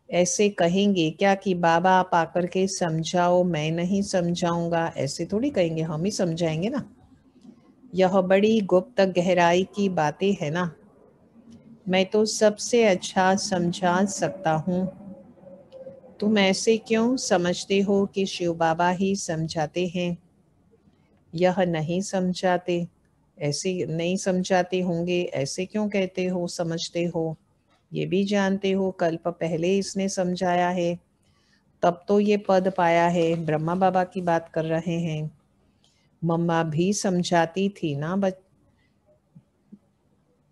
ऐसे कहेंगे क्या कि बाबा आप आकर के समझाओ, मैं नहीं समझाऊंगा? ऐसे थोड़ी कहेंगे, हम ही समझाएंगे ना। यह बड़ी गुप्त गहराई की बातें है ना। मैं तो सबसे अच्छा समझा सकता हूँ। तुम ऐसे क्यों समझते हो कि शिव बाबा ही समझाते हैं? यह नहीं समझाते। ऐसे नहीं समझाते होंगे, ऐसे क्यों कहते हो समझते हो? ये भी जानते हो कल्प पहले इसने समझाया है, तब तो ये पद पाया है। ब्रह्मा बाबा की बात कर रहे हैं। मम्मा भी समझाती थी ना,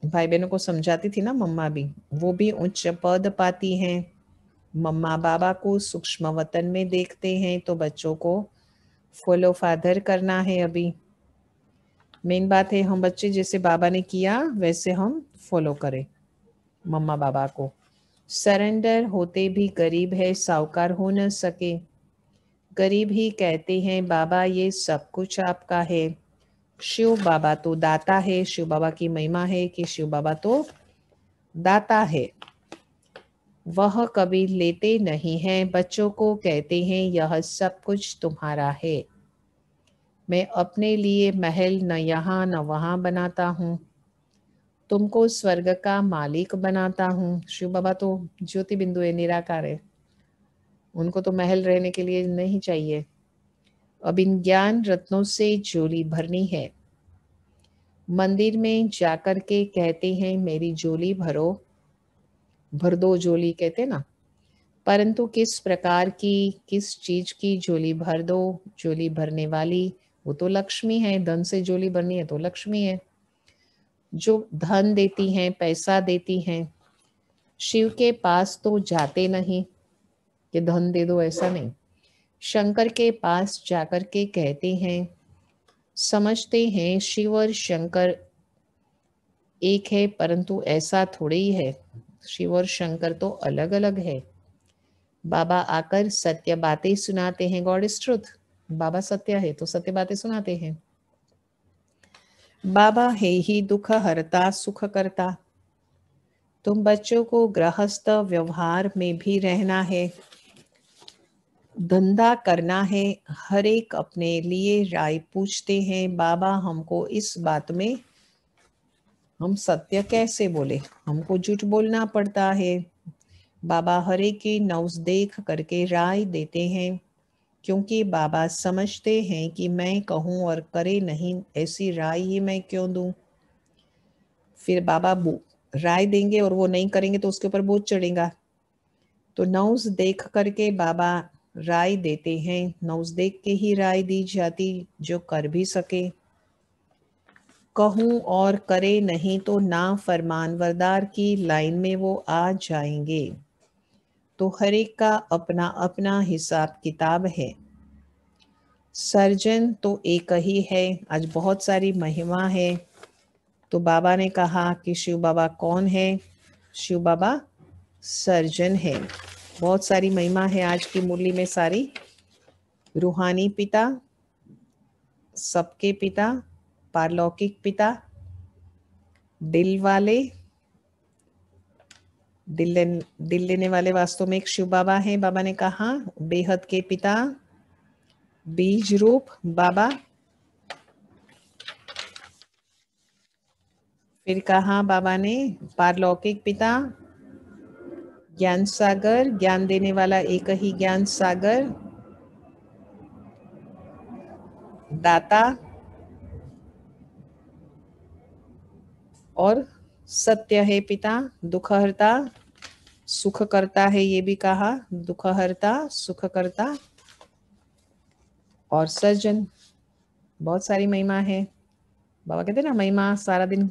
भाई बहनों को समझाती थी ना मम्मा भी, वो भी उच्च पद पाती हैं। मम्मा बाबा को सूक्ष्म वतन में देखते हैं तो बच्चों को फॉलो फादर करना है। अभी मेन बात है हम बच्चे जैसे बाबा ने किया वैसे हम फॉलो करें मम्मा बाबा को। सरेंडर होते भी गरीब है, साहूकार हो न सके। गरीब ही कहते हैं बाबा ये सब कुछ आपका है। शिव बाबा तो दाता है। शिव बाबा की महिमा है कि शिव बाबा तो दाता है, वह कभी लेते नहीं हैं। बच्चों को कहते हैं यह सब कुछ तुम्हारा है। मैं अपने लिए महल न यहाँ न वहाँ बनाता हूँ, तुमको स्वर्ग का मालिक बनाता हूँ। शिव बाबा तो ज्योति बिंदु है, निराकार है, उनको तो महल रहने के लिए नहीं चाहिए। अब इन ज्ञान रत्नों से झोली भरनी है। मंदिर में जाकर के कहते हैं मेरी झोली भरो, भर दो झोली कहते ना, परंतु किस प्रकार की, किस चीज की झोली भर दो? झोली भरने वाली वो तो लक्ष्मी है। धन से झोली भरनी है तो लक्ष्मी है, जो धन देती हैं, पैसा देती हैं। शिव के पास तो जाते नहीं कि धन दे दो, ऐसा नहीं। शंकर के पास जाकर के कहते हैं, समझते हैं शिव और शंकर एक है, परंतु ऐसा थोड़ी ही है। शिव और शंकर तो अलग अलग है। बाबा आकर सत्य बातें सुनाते हैं। गॉड इज ट्रुथ, बाबा सत्य है तो सत्य बातें सुनाते हैं। बाबा है ही दुख हरता सुख करता। तुम बच्चों को गृहस्थ व्यवहार में भी रहना है, धंधा करना है। हर एक अपने लिए राय पूछते हैं, बाबा हमको इस बात में हम सत्य कैसे बोले, हमको झूठ बोलना पड़ता है। बाबा हर एक की नौज देख करके राय देते हैं, क्योंकि बाबा समझते हैं कि मैं कहूँ और करे नहीं, ऐसी राय ही मैं क्यों दूं। फिर बाबा राय देंगे और वो नहीं करेंगे तो उसके ऊपर बोझ चढ़ेगा। तो नौज देख करके बाबा राय देते हैं। नौज देख के ही राय दी जाती, जो कर भी सके। कहूँ और करे नहीं तो ना फरमानवरदार की लाइन में वो आ जाएंगे। तो हर एक का अपना अपना हिसाब किताब है। सर्जन तो एक ही है। आज बहुत सारी महिमा है। तो बाबा ने कहा कि शिव बाबा कौन है? शिव बाबा सर्जन है। बहुत सारी महिमा है आज की मुरली में सारी। रूहानी पिता, सबके पिता, पारलौकिक पिता, दिल वाले, दिल लेने वाले वास्तव में एक शिव बाबा है। बाबा ने कहा बेहद के पिता, बीज रूप बाबा। फिर कहा बाबा ने पारलौकिक पिता, ज्ञान सागर, ज्ञान देने वाला एक ही ज्ञान सागर, दाता और सत्य है पिता, दुख हरता सुख करता है। ये भी कहा दुख हरता सुख करता और सर्जन। बहुत सारी महिमा है। बाबा कहते हैं ना, महिमा सारा दिन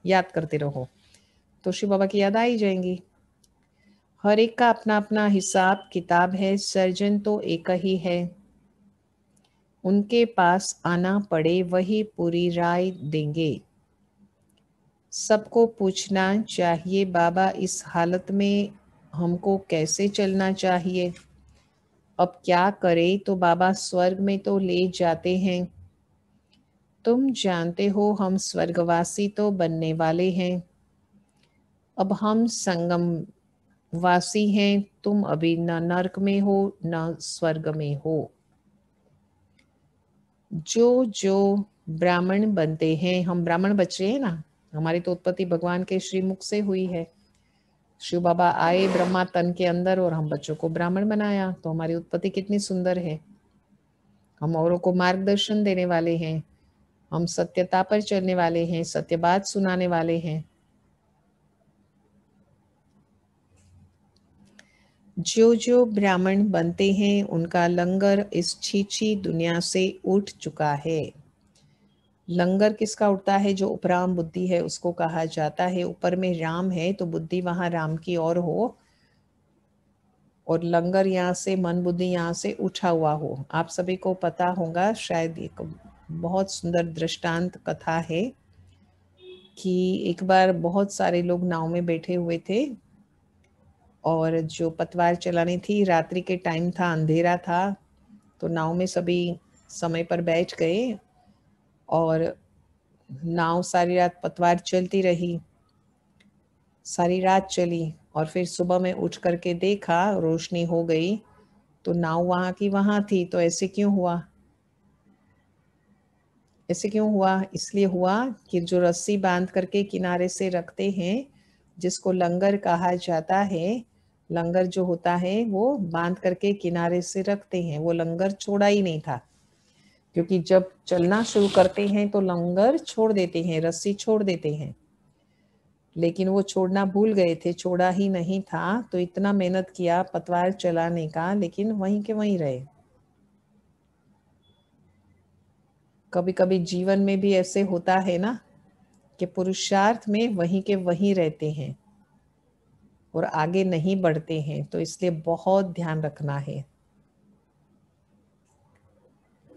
याद करते रहो तो शिव बाबा की याद आ ही जाएंगी। हर एक का अपना अपना हिसाब किताब है, सर्जन तो एक ही है। उनके पास आना पड़े वही पूरी राय देंगे। सबको पूछना चाहिए बाबा इस हालत में हमको कैसे चलना चाहिए। अब क्या करे, तो बाबा स्वर्ग में तो ले जाते हैं। तुम जानते हो हम स्वर्गवासी तो बनने वाले हैं। अब हम संगम वासी हैं। तुम अभी न नरक में हो न स्वर्ग में हो। जो जो ब्राह्मण बनते हैं, हम ब्राह्मण बच रहे हैं ना, हमारी तो उत्पत्ति भगवान के श्रीमुख से हुई है। शिव बाबा आए ब्रह्मा तन के अंदर और हम बच्चों को ब्राह्मण बनाया, तो हमारी उत्पत्ति कितनी सुंदर है। हम औरों को मार्गदर्शन देने वाले हैं, हम सत्यता पर चलने वाले हैं, सत्य बात सुनाने वाले हैं। जो जो ब्राह्मण बनते हैं उनका लंगर इस छीछी दुनिया से उठ चुका है। लंगर किसका उठता है? जो उपराम बुद्धि है उसको कहा जाता है। ऊपर में राम है तो बुद्धि वहां राम की ओर हो, और लंगर यहाँ से मन बुद्धि यहाँ से उठा हुआ हो। आप सभी को पता होगा, शायद एक बहुत सुंदर दृष्टांत कथा है कि एक बार बहुत सारे लोग नाव में बैठे हुए थे और जो पतवार चलानी थी, रात्रि के टाइम था, अंधेरा था, तो नाव में सभी समय पर बैठ गए और नाव सारी रात पतवार चलती रही, सारी रात चली। और फिर सुबह में उठ करके देखा, रोशनी हो गई तो नाव वहां की वहां थी। तो ऐसे क्यों हुआ? ऐसे क्यों हुआ? इसलिए हुआ कि जो रस्सी बांध करके किनारे से रखते हैं, जिसको लंगर कहा जाता है, लंगर जो होता है वो बांध करके किनारे से रखते हैं, वो लंगर छोड़ा ही नहीं था। क्योंकि जब चलना शुरू करते हैं तो लंगर छोड़ देते हैं, रस्सी छोड़ देते हैं, लेकिन वो छोड़ना भूल गए थे, छोड़ा ही नहीं था। तो इतना मेहनत किया पतवार चलाने का, लेकिन वहीं के वहीं रहे। कभी कभी जीवन में भी ऐसे होता है ना कि पुरुषार्थ में वहीं के वहीं रहते हैं और आगे नहीं बढ़ते हैं, तो इसलिए बहुत ध्यान रखना है।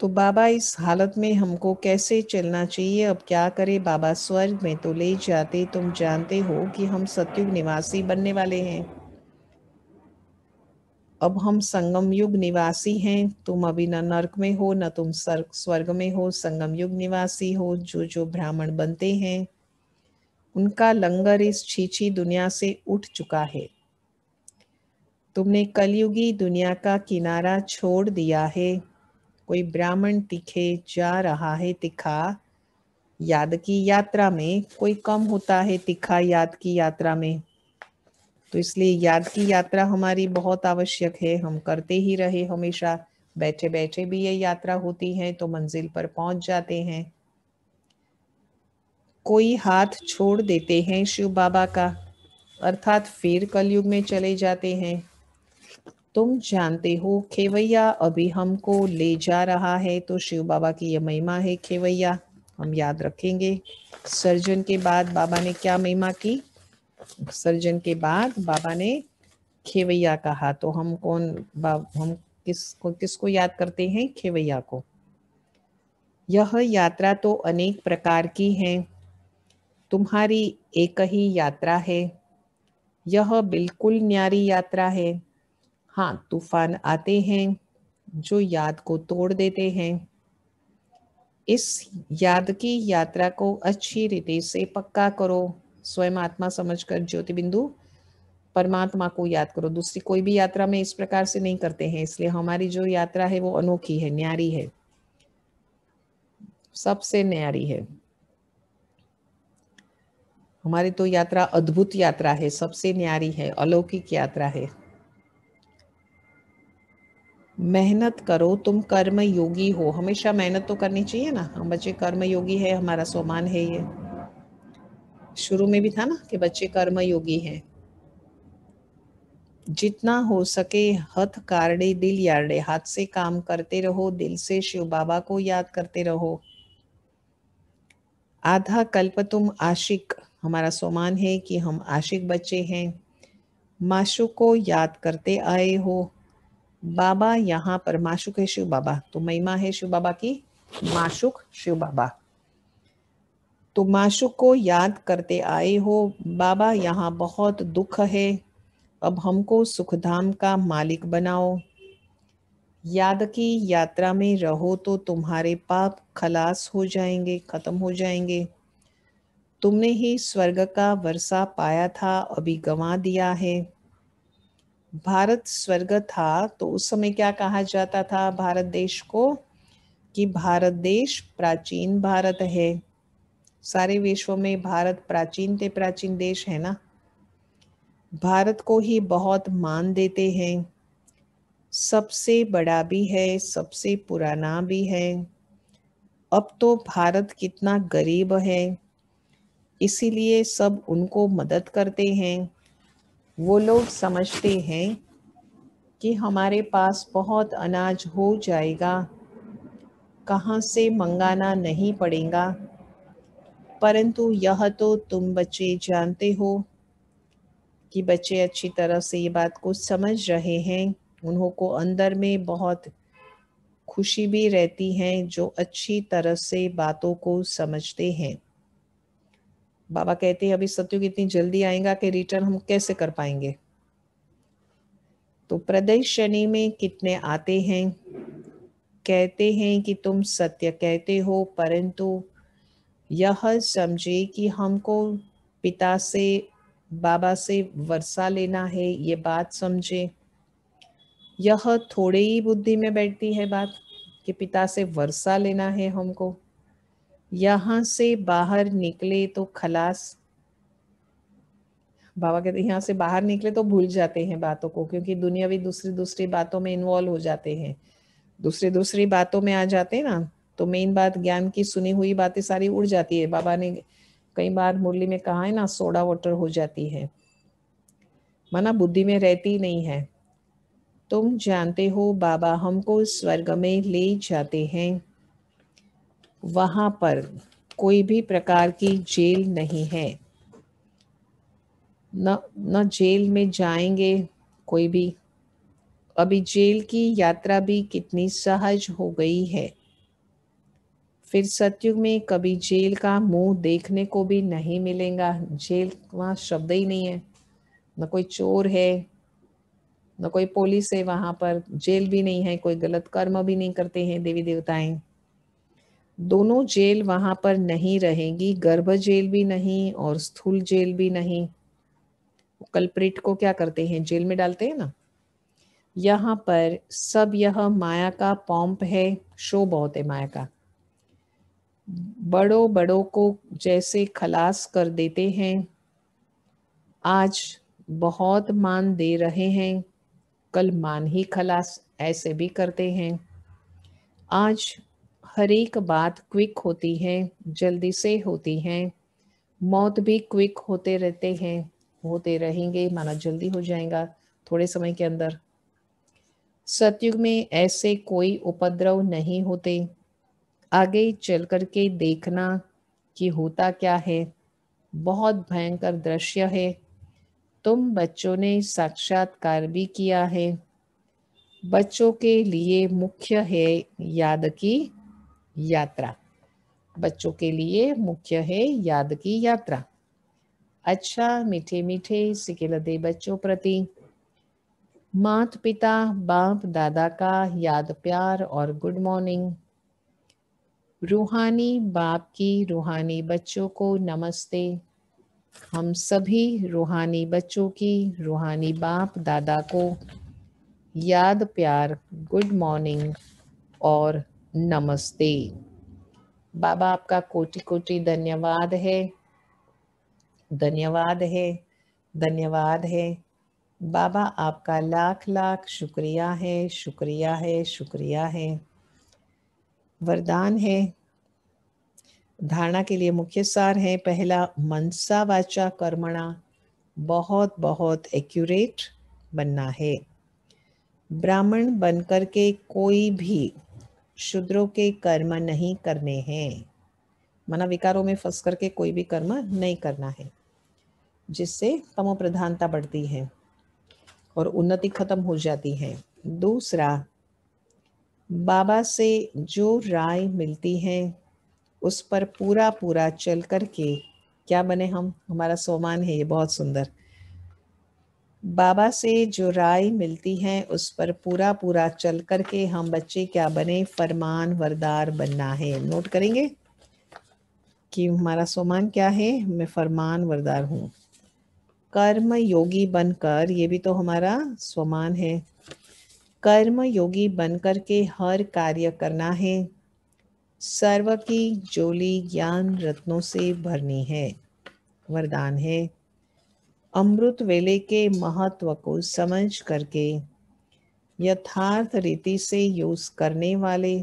तो बाबा इस हालत में हमको कैसे चलना चाहिए, अब क्या करें? बाबा स्वर्ग में तो ले जाते। तुम जानते हो कि हम सतयुग निवासी बनने वाले हैं। अब हम संगम युग निवासी हैं। तुम अभी न नरक में हो न तुम स्वर्ग में हो, संगम युग निवासी हो। जो जो ब्राह्मण बनते हैं उनका लंगर इस छीछी दुनिया से उठ चुका है। तुमने कलयुगी दुनिया का किनारा छोड़ दिया है। कोई ब्राह्मण तीखे जा रहा है तिखा याद की यात्रा में, कोई कम होता है तिखा याद की यात्रा में। तो इसलिए याद की यात्रा हमारी बहुत आवश्यक है, हम करते ही रहे हमेशा। बैठे बैठे भी ये यात्रा होती है तो मंजिल पर पहुंच जाते हैं। कोई हाथ छोड़ देते हैं शिव बाबा का, अर्थात फिर कलयुग में चले जाते हैं। तुम जानते हो खेवैया अभी हमको ले जा रहा है, तो शिव बाबा की यह महिमा है खेवैया, हम याद रखेंगे। सर्जन के बाद बाबा ने क्या महिमा की? सर्जन के बाद बाबा ने खेवैया कहा। तो हम हम किसको याद करते हैं? खेवैया को। यह यात्रा तो अनेक प्रकार की है, तुम्हारी एक ही यात्रा है। यह बिल्कुल न्यारी यात्रा है। हाँ, तूफान आते हैं जो याद को तोड़ देते हैं। इस याद की यात्रा को अच्छी रीति से पक्का करो। स्वयं आत्मा समझकर ज्योति बिंदु परमात्मा को याद करो। दूसरी कोई भी यात्रा में इस प्रकार से नहीं करते हैं, इसलिए हमारी जो यात्रा है वो अनोखी है, न्यारी है, सबसे न्यारी है। हमारी तो यात्रा अद्भुत यात्रा है, सबसे न्यारी है, अलौकिक यात्रा है। मेहनत करो, तुम कर्म योगी हो। हमेशा मेहनत तो करनी चाहिए ना, हम बच्चे कर्म योगी है, हमारा स्वमान है ये। शुरू में भी था ना कि बच्चे कर्म योगी हैं। जितना हो सके हथ कारड़े दिल यारड़े, हाथ से काम करते रहो, दिल से शिव बाबा को याद करते रहो। आधा कल्प तुम आशिक, हमारा सोमान है कि हम आशिक बच्चे हैं। माशूक को याद करते आए हो। बाबा यहाँ पर माशूक है शिव बाबा, तो महिमा है शिव बाबा की माशूक शिव बाबा। तो माशूक को याद करते आए हो। बाबा यहाँ बहुत दुख है, अब हमको सुखधाम का मालिक बनाओ। याद की यात्रा में रहो तो तुम्हारे पाप खलास हो जाएंगे, खत्म हो जाएंगे। तुमने ही स्वर्ग का वर्षा पाया था, अभी गंवा दिया है। भारत स्वर्ग था तो उस समय क्या कहा जाता था भारत देश को, कि भारत देश प्राचीन भारत है। सारे विश्व में भारत प्राचीन ते प्राचीन देश है ना। भारत को ही बहुत मान देते हैं, सबसे बड़ा भी है, सबसे पुराना भी है। अब तो भारत कितना गरीब है, इसीलिए सब उनको मदद करते हैं। वो लोग समझते हैं कि हमारे पास बहुत अनाज हो जाएगा, कहाँ से मंगाना नहीं पड़ेगा। परंतु यह तो तुम बच्चे जानते हो कि बच्चे अच्छी तरह से ये बात को समझ रहे हैं। उन्हों को अंदर में बहुत खुशी भी रहती है जो अच्छी तरह से बातों को समझते हैं। बाबा कहते हैं अभी सतयुग इतनी जल्दी आएगा कि रिटर्न हम कैसे कर पाएंगे। तो प्रदर्शनी में कितने आते हैं, कहते हैं कि तुम सत्य कहते हो, परंतु यह समझे कि हमको पिता से, बाबा से वर्षा लेना है, ये बात समझे। यह थोड़े ही बुद्धि में बैठती है बात कि पिता से वर्षा लेना है हमको। यहाँ से बाहर निकले तो खलास। बाबा कहते हैं यहाँ से बाहर निकले तो भूल जाते हैं बातों को, क्योंकि दुनियावी दूसरी दूसरी बातों में इन्वॉल्व हो जाते हैं, दूसरी दूसरी बातों में आ जाते हैं ना। तो मेन बात ज्ञान की सुनी हुई बातें सारी उड़ जाती है। बाबा ने कई बार मुरली में कहा है ना, सोडा वाटर हो जाती है, माना बुद्धि में रहती नहीं है। तुम जानते हो बाबा हमको स्वर्ग में ले जाते हैं, वहां पर कोई भी प्रकार की जेल नहीं है। न जेल में जाएंगे कोई भी। अभी जेल की यात्रा भी कितनी सहज हो गई है। फिर सतयुग में कभी जेल का मुंह देखने को भी नहीं मिलेगा। जेल वहाँ शब्द ही नहीं है, न कोई चोर है, न कोई पुलिस है, वहां पर जेल भी नहीं है, कोई गलत कर्म भी नहीं करते हैं देवी देवताएं। दोनों जेल वहां पर नहीं रहेगी, गर्भ जेल भी नहीं और स्थूल जेल भी नहीं। कल्प्रिट को क्या करते हैं, जेल में डालते हैं ना। यहाँ पर सब यह माया का पॉम्प है, शो बहुत है माया का। बड़ों बड़ों को जैसे खलास कर देते हैं, आज बहुत मान दे रहे हैं, कल मान ही खलास ऐसे भी करते हैं। आज हर एक बात क्विक होती है, जल्दी से होती है। मौत भी क्विक होते रहते हैं, होते रहेंगे, माना जल्दी हो जाएगा थोड़े समय के अंदर। सतयुग में ऐसे कोई उपद्रव नहीं होते। आगे चल कर के देखना कि होता क्या है, बहुत भयंकर दृश्य है। तुम बच्चों ने साक्षात्कार भी किया है। बच्चों के लिए मुख्य है याद की यात्रा। बच्चों के लिए मुख्य है याद की यात्रा। अच्छा मीठे मीठे सिकेलदे बच्चों प्रति माता पिता बाप दादा का याद प्यार और गुड मॉर्निंग। रूहानी बाप की रूहानी बच्चों को नमस्ते। हम सभी रूहानी बच्चों की रूहानी बाप दादा को याद प्यार, गुड मॉर्निंग और नमस्ते। बाबा आपका कोटि कोटि धन्यवाद है, धन्यवाद है, धन्यवाद है। बाबा आपका लाख लाख शुक्रिया है, शुक्रिया है, शुक्रिया है। वरदान है, धारणा के लिए मुख्य सार है। पहला, मनसा वाचा कर्मणा, बहुत बहुत एक्यूरेट बनना है। ब्राह्मण बनकर के कोई भी शूद्रों के कर्म नहीं करने हैं। माना विकारों में फंस करके कोई भी कर्म नहीं करना है, जिससे तमो प्रधानता बढ़ती है और उन्नति खत्म हो जाती है। दूसरा, बाबा से जो राय मिलती है उस पर पूरा पूरा चल करके क्या बने हम, हमारा सोमान है ये बहुत सुंदर। बाबा से जो राय मिलती है उस पर पूरा पूरा चल करके हम बच्चे क्या बने, फरमान वरदार बनना है। नोट करेंगे कि हमारा सोमान क्या है, मैं फरमान वरदार हूँ। कर्म योगी बनकर, ये भी तो हमारा स्वमान है, कर्म योगी बनकर के हर कार्य करना है। सर्व की जोली ज्ञान रत्नों से भरनी है, वरदान है। अमृत वेले के महत्व को समझ करके यथार्थ रीति से यूज करने वाले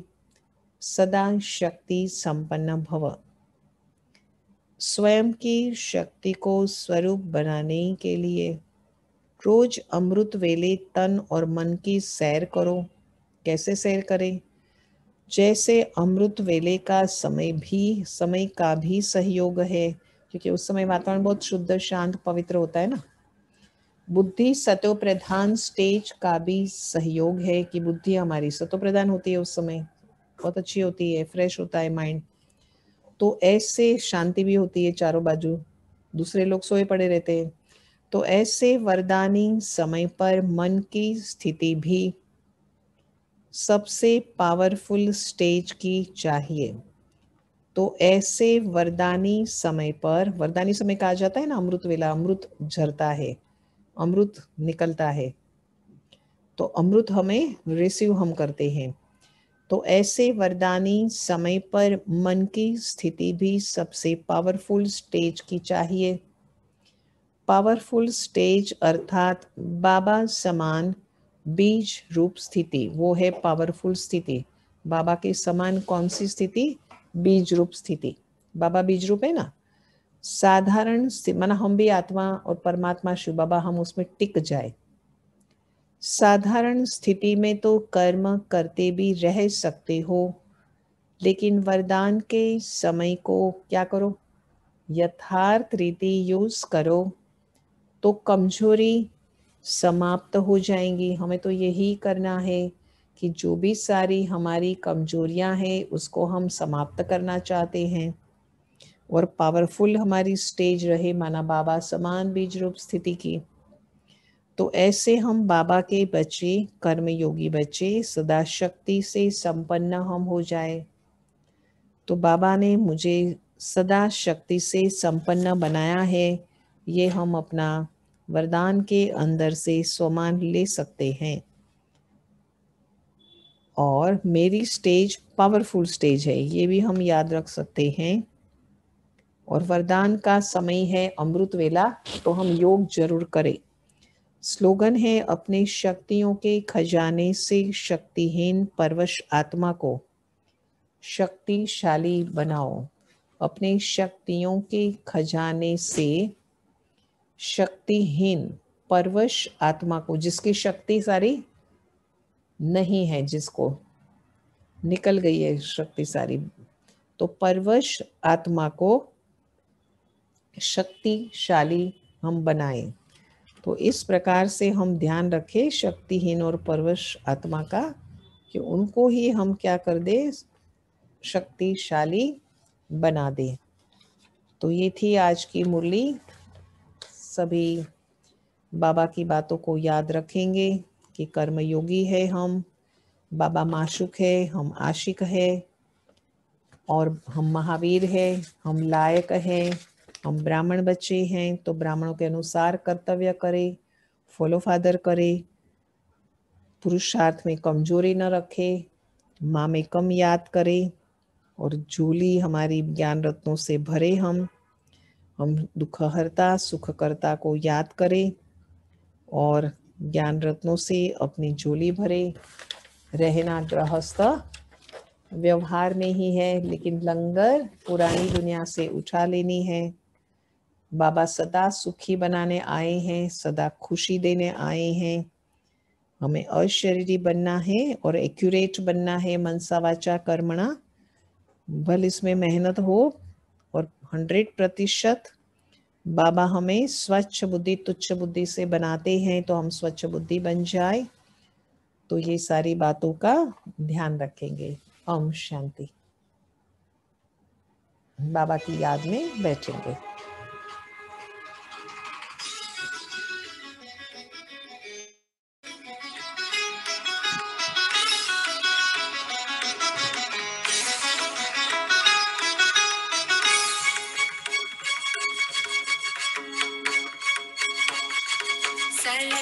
सदा शक्ति संपन्न भव। स्वयं की शक्ति को स्वरूप बनाने के लिए रोज अमृत वेले तन और मन की सैर करो। कैसे सैर करें? जैसे अमृत वेले का समय का भी सहयोग है, क्योंकि उस समय वातावरण बहुत शुद्ध शांत पवित्र होता है ना। बुद्धि सतो प्रधान स्टेज का भी सहयोग है कि बुद्धि हमारी सतो प्रधान होती है, उस समय बहुत अच्छी होती है, फ्रेश होता है माइंड। तो ऐसे शांति भी होती है चारों बाजू, दूसरे लोग सोए पड़े रहते हैं। तो ऐसे वरदानी समय पर मन की स्थिति भी सबसे पावरफुल स्टेज की चाहिए। तो ऐसे वरदानी समय पर, वरदानी समय कहा जाता है ना, अमृत वेला, अमृत झरता है, अमृत निकलता है, तो अमृत हमें रिसीव हम करते हैं। तो ऐसे वरदानी समय पर मन की स्थिति भी सबसे पावरफुल स्टेज की चाहिए। पावरफुल स्टेज अर्थात बाबा समान बीज रूप स्थिति, वो है पावरफुल स्थिति। बाबा के समान कौन सी स्थिति? बीज रूप स्थिति। बाबा बीज रूप है ना। साधारण माना हम भी आत्मा और परमात्मा शिव बाबा, हम उसमें टिक जाए। साधारण स्थिति में तो कर्म करते भी रह सकते हो, लेकिन वरदान के समय को क्या करो, यथार्थ रीति यूज करो तो कमजोरी समाप्त हो जाएंगी। हमें तो यही करना है कि जो भी सारी हमारी कमजोरियां हैं उसको हम समाप्त करना चाहते हैं और पावरफुल हमारी स्टेज रहे, माना बाबा समान बीज रूप स्थिति की। तो ऐसे हम बाबा के बच्चे, कर्मयोगी बच्चे, सदा शक्ति से संपन्न हम हो जाए। तो बाबा ने मुझे सदा शक्ति से संपन्न बनाया है, ये हम अपना वरदान के अंदर से स्वमान ले सकते हैं। और मेरी स्टेज पावरफुल स्टेज है, ये भी हम याद रख सकते हैं। और वरदान का समय है अमृत वेला, तो हम योग जरूर करें। स्लोगन है, अपने शक्तियों के खजाने से शक्तिहीन परवश आत्मा को शक्तिशाली बनाओ। अपने शक्तियों के खजाने से शक्तिहीन परवश आत्मा को, जिसकी शक्ति सारी नहीं है, जिसको निकल गई है शक्ति सारी, तो परवश आत्मा को शक्तिशाली हम बनाएं। तो इस प्रकार से हम ध्यान रखें शक्तिहीन और परवश आत्मा का, कि उनको ही हम क्या कर दे, शक्तिशाली बना दे। तो ये थी आज की मुरली। सभी बाबा की बातों को याद रखेंगे कि कर्मयोगी है हम, बाबा माशुक है, हम आशिक है, और हम महावीर है, हम लायक हैं, हम ब्राह्मण बच्चे हैं। तो ब्राह्मणों के अनुसार कर्तव्य करें, फॉलो फादर करें, पुरुषार्थ में कमजोरी न रखे, माँ में कम याद करें, और झोली हमारी ज्ञान रत्नों से भरे। हम दुखहर्ता सुखकर्ता को याद करें और ज्ञान रत्नों से अपनी झोली भरे। रहना गृहस्थ व्यवहार में ही है, लेकिन लंगर पुरानी दुनिया से उठा लेनी है। बाबा सदा सुखी बनाने आए हैं, सदा खुशी देने आए हैं। हमें अशरीरी बनना है और एक्यूरेट बनना है, मनसा वाचा कर्मणा। भले इसमें मेहनत हो, 100% बाबा हमें स्वच्छ बुद्धि तुच्छ बुद्धि से बनाते हैं, तो हम स्वच्छ बुद्धि बन जाए। तो ये सारी बातों का ध्यान रखेंगे। ओम शांति। बाबा की याद में बैठेंगे।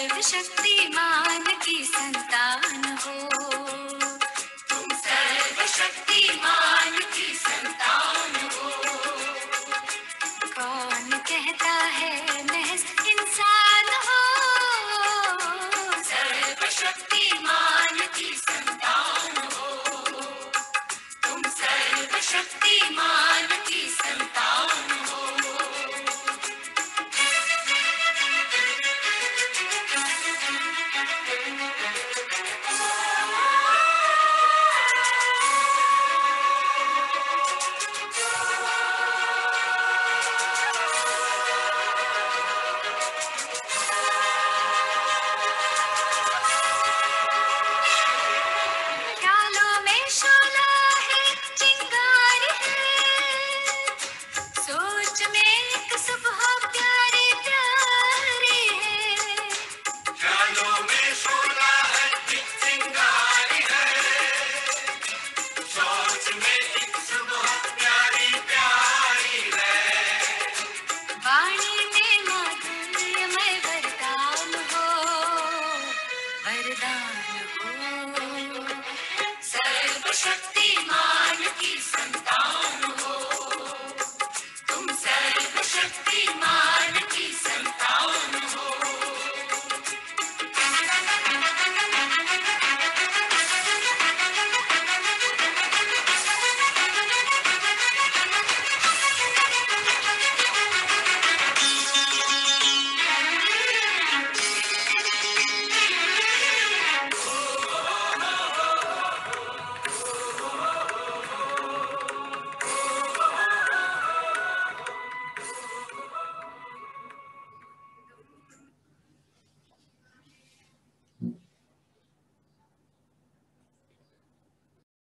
सर्वशक्तिमान की संतान हो, तुम सर्वशक्तिमान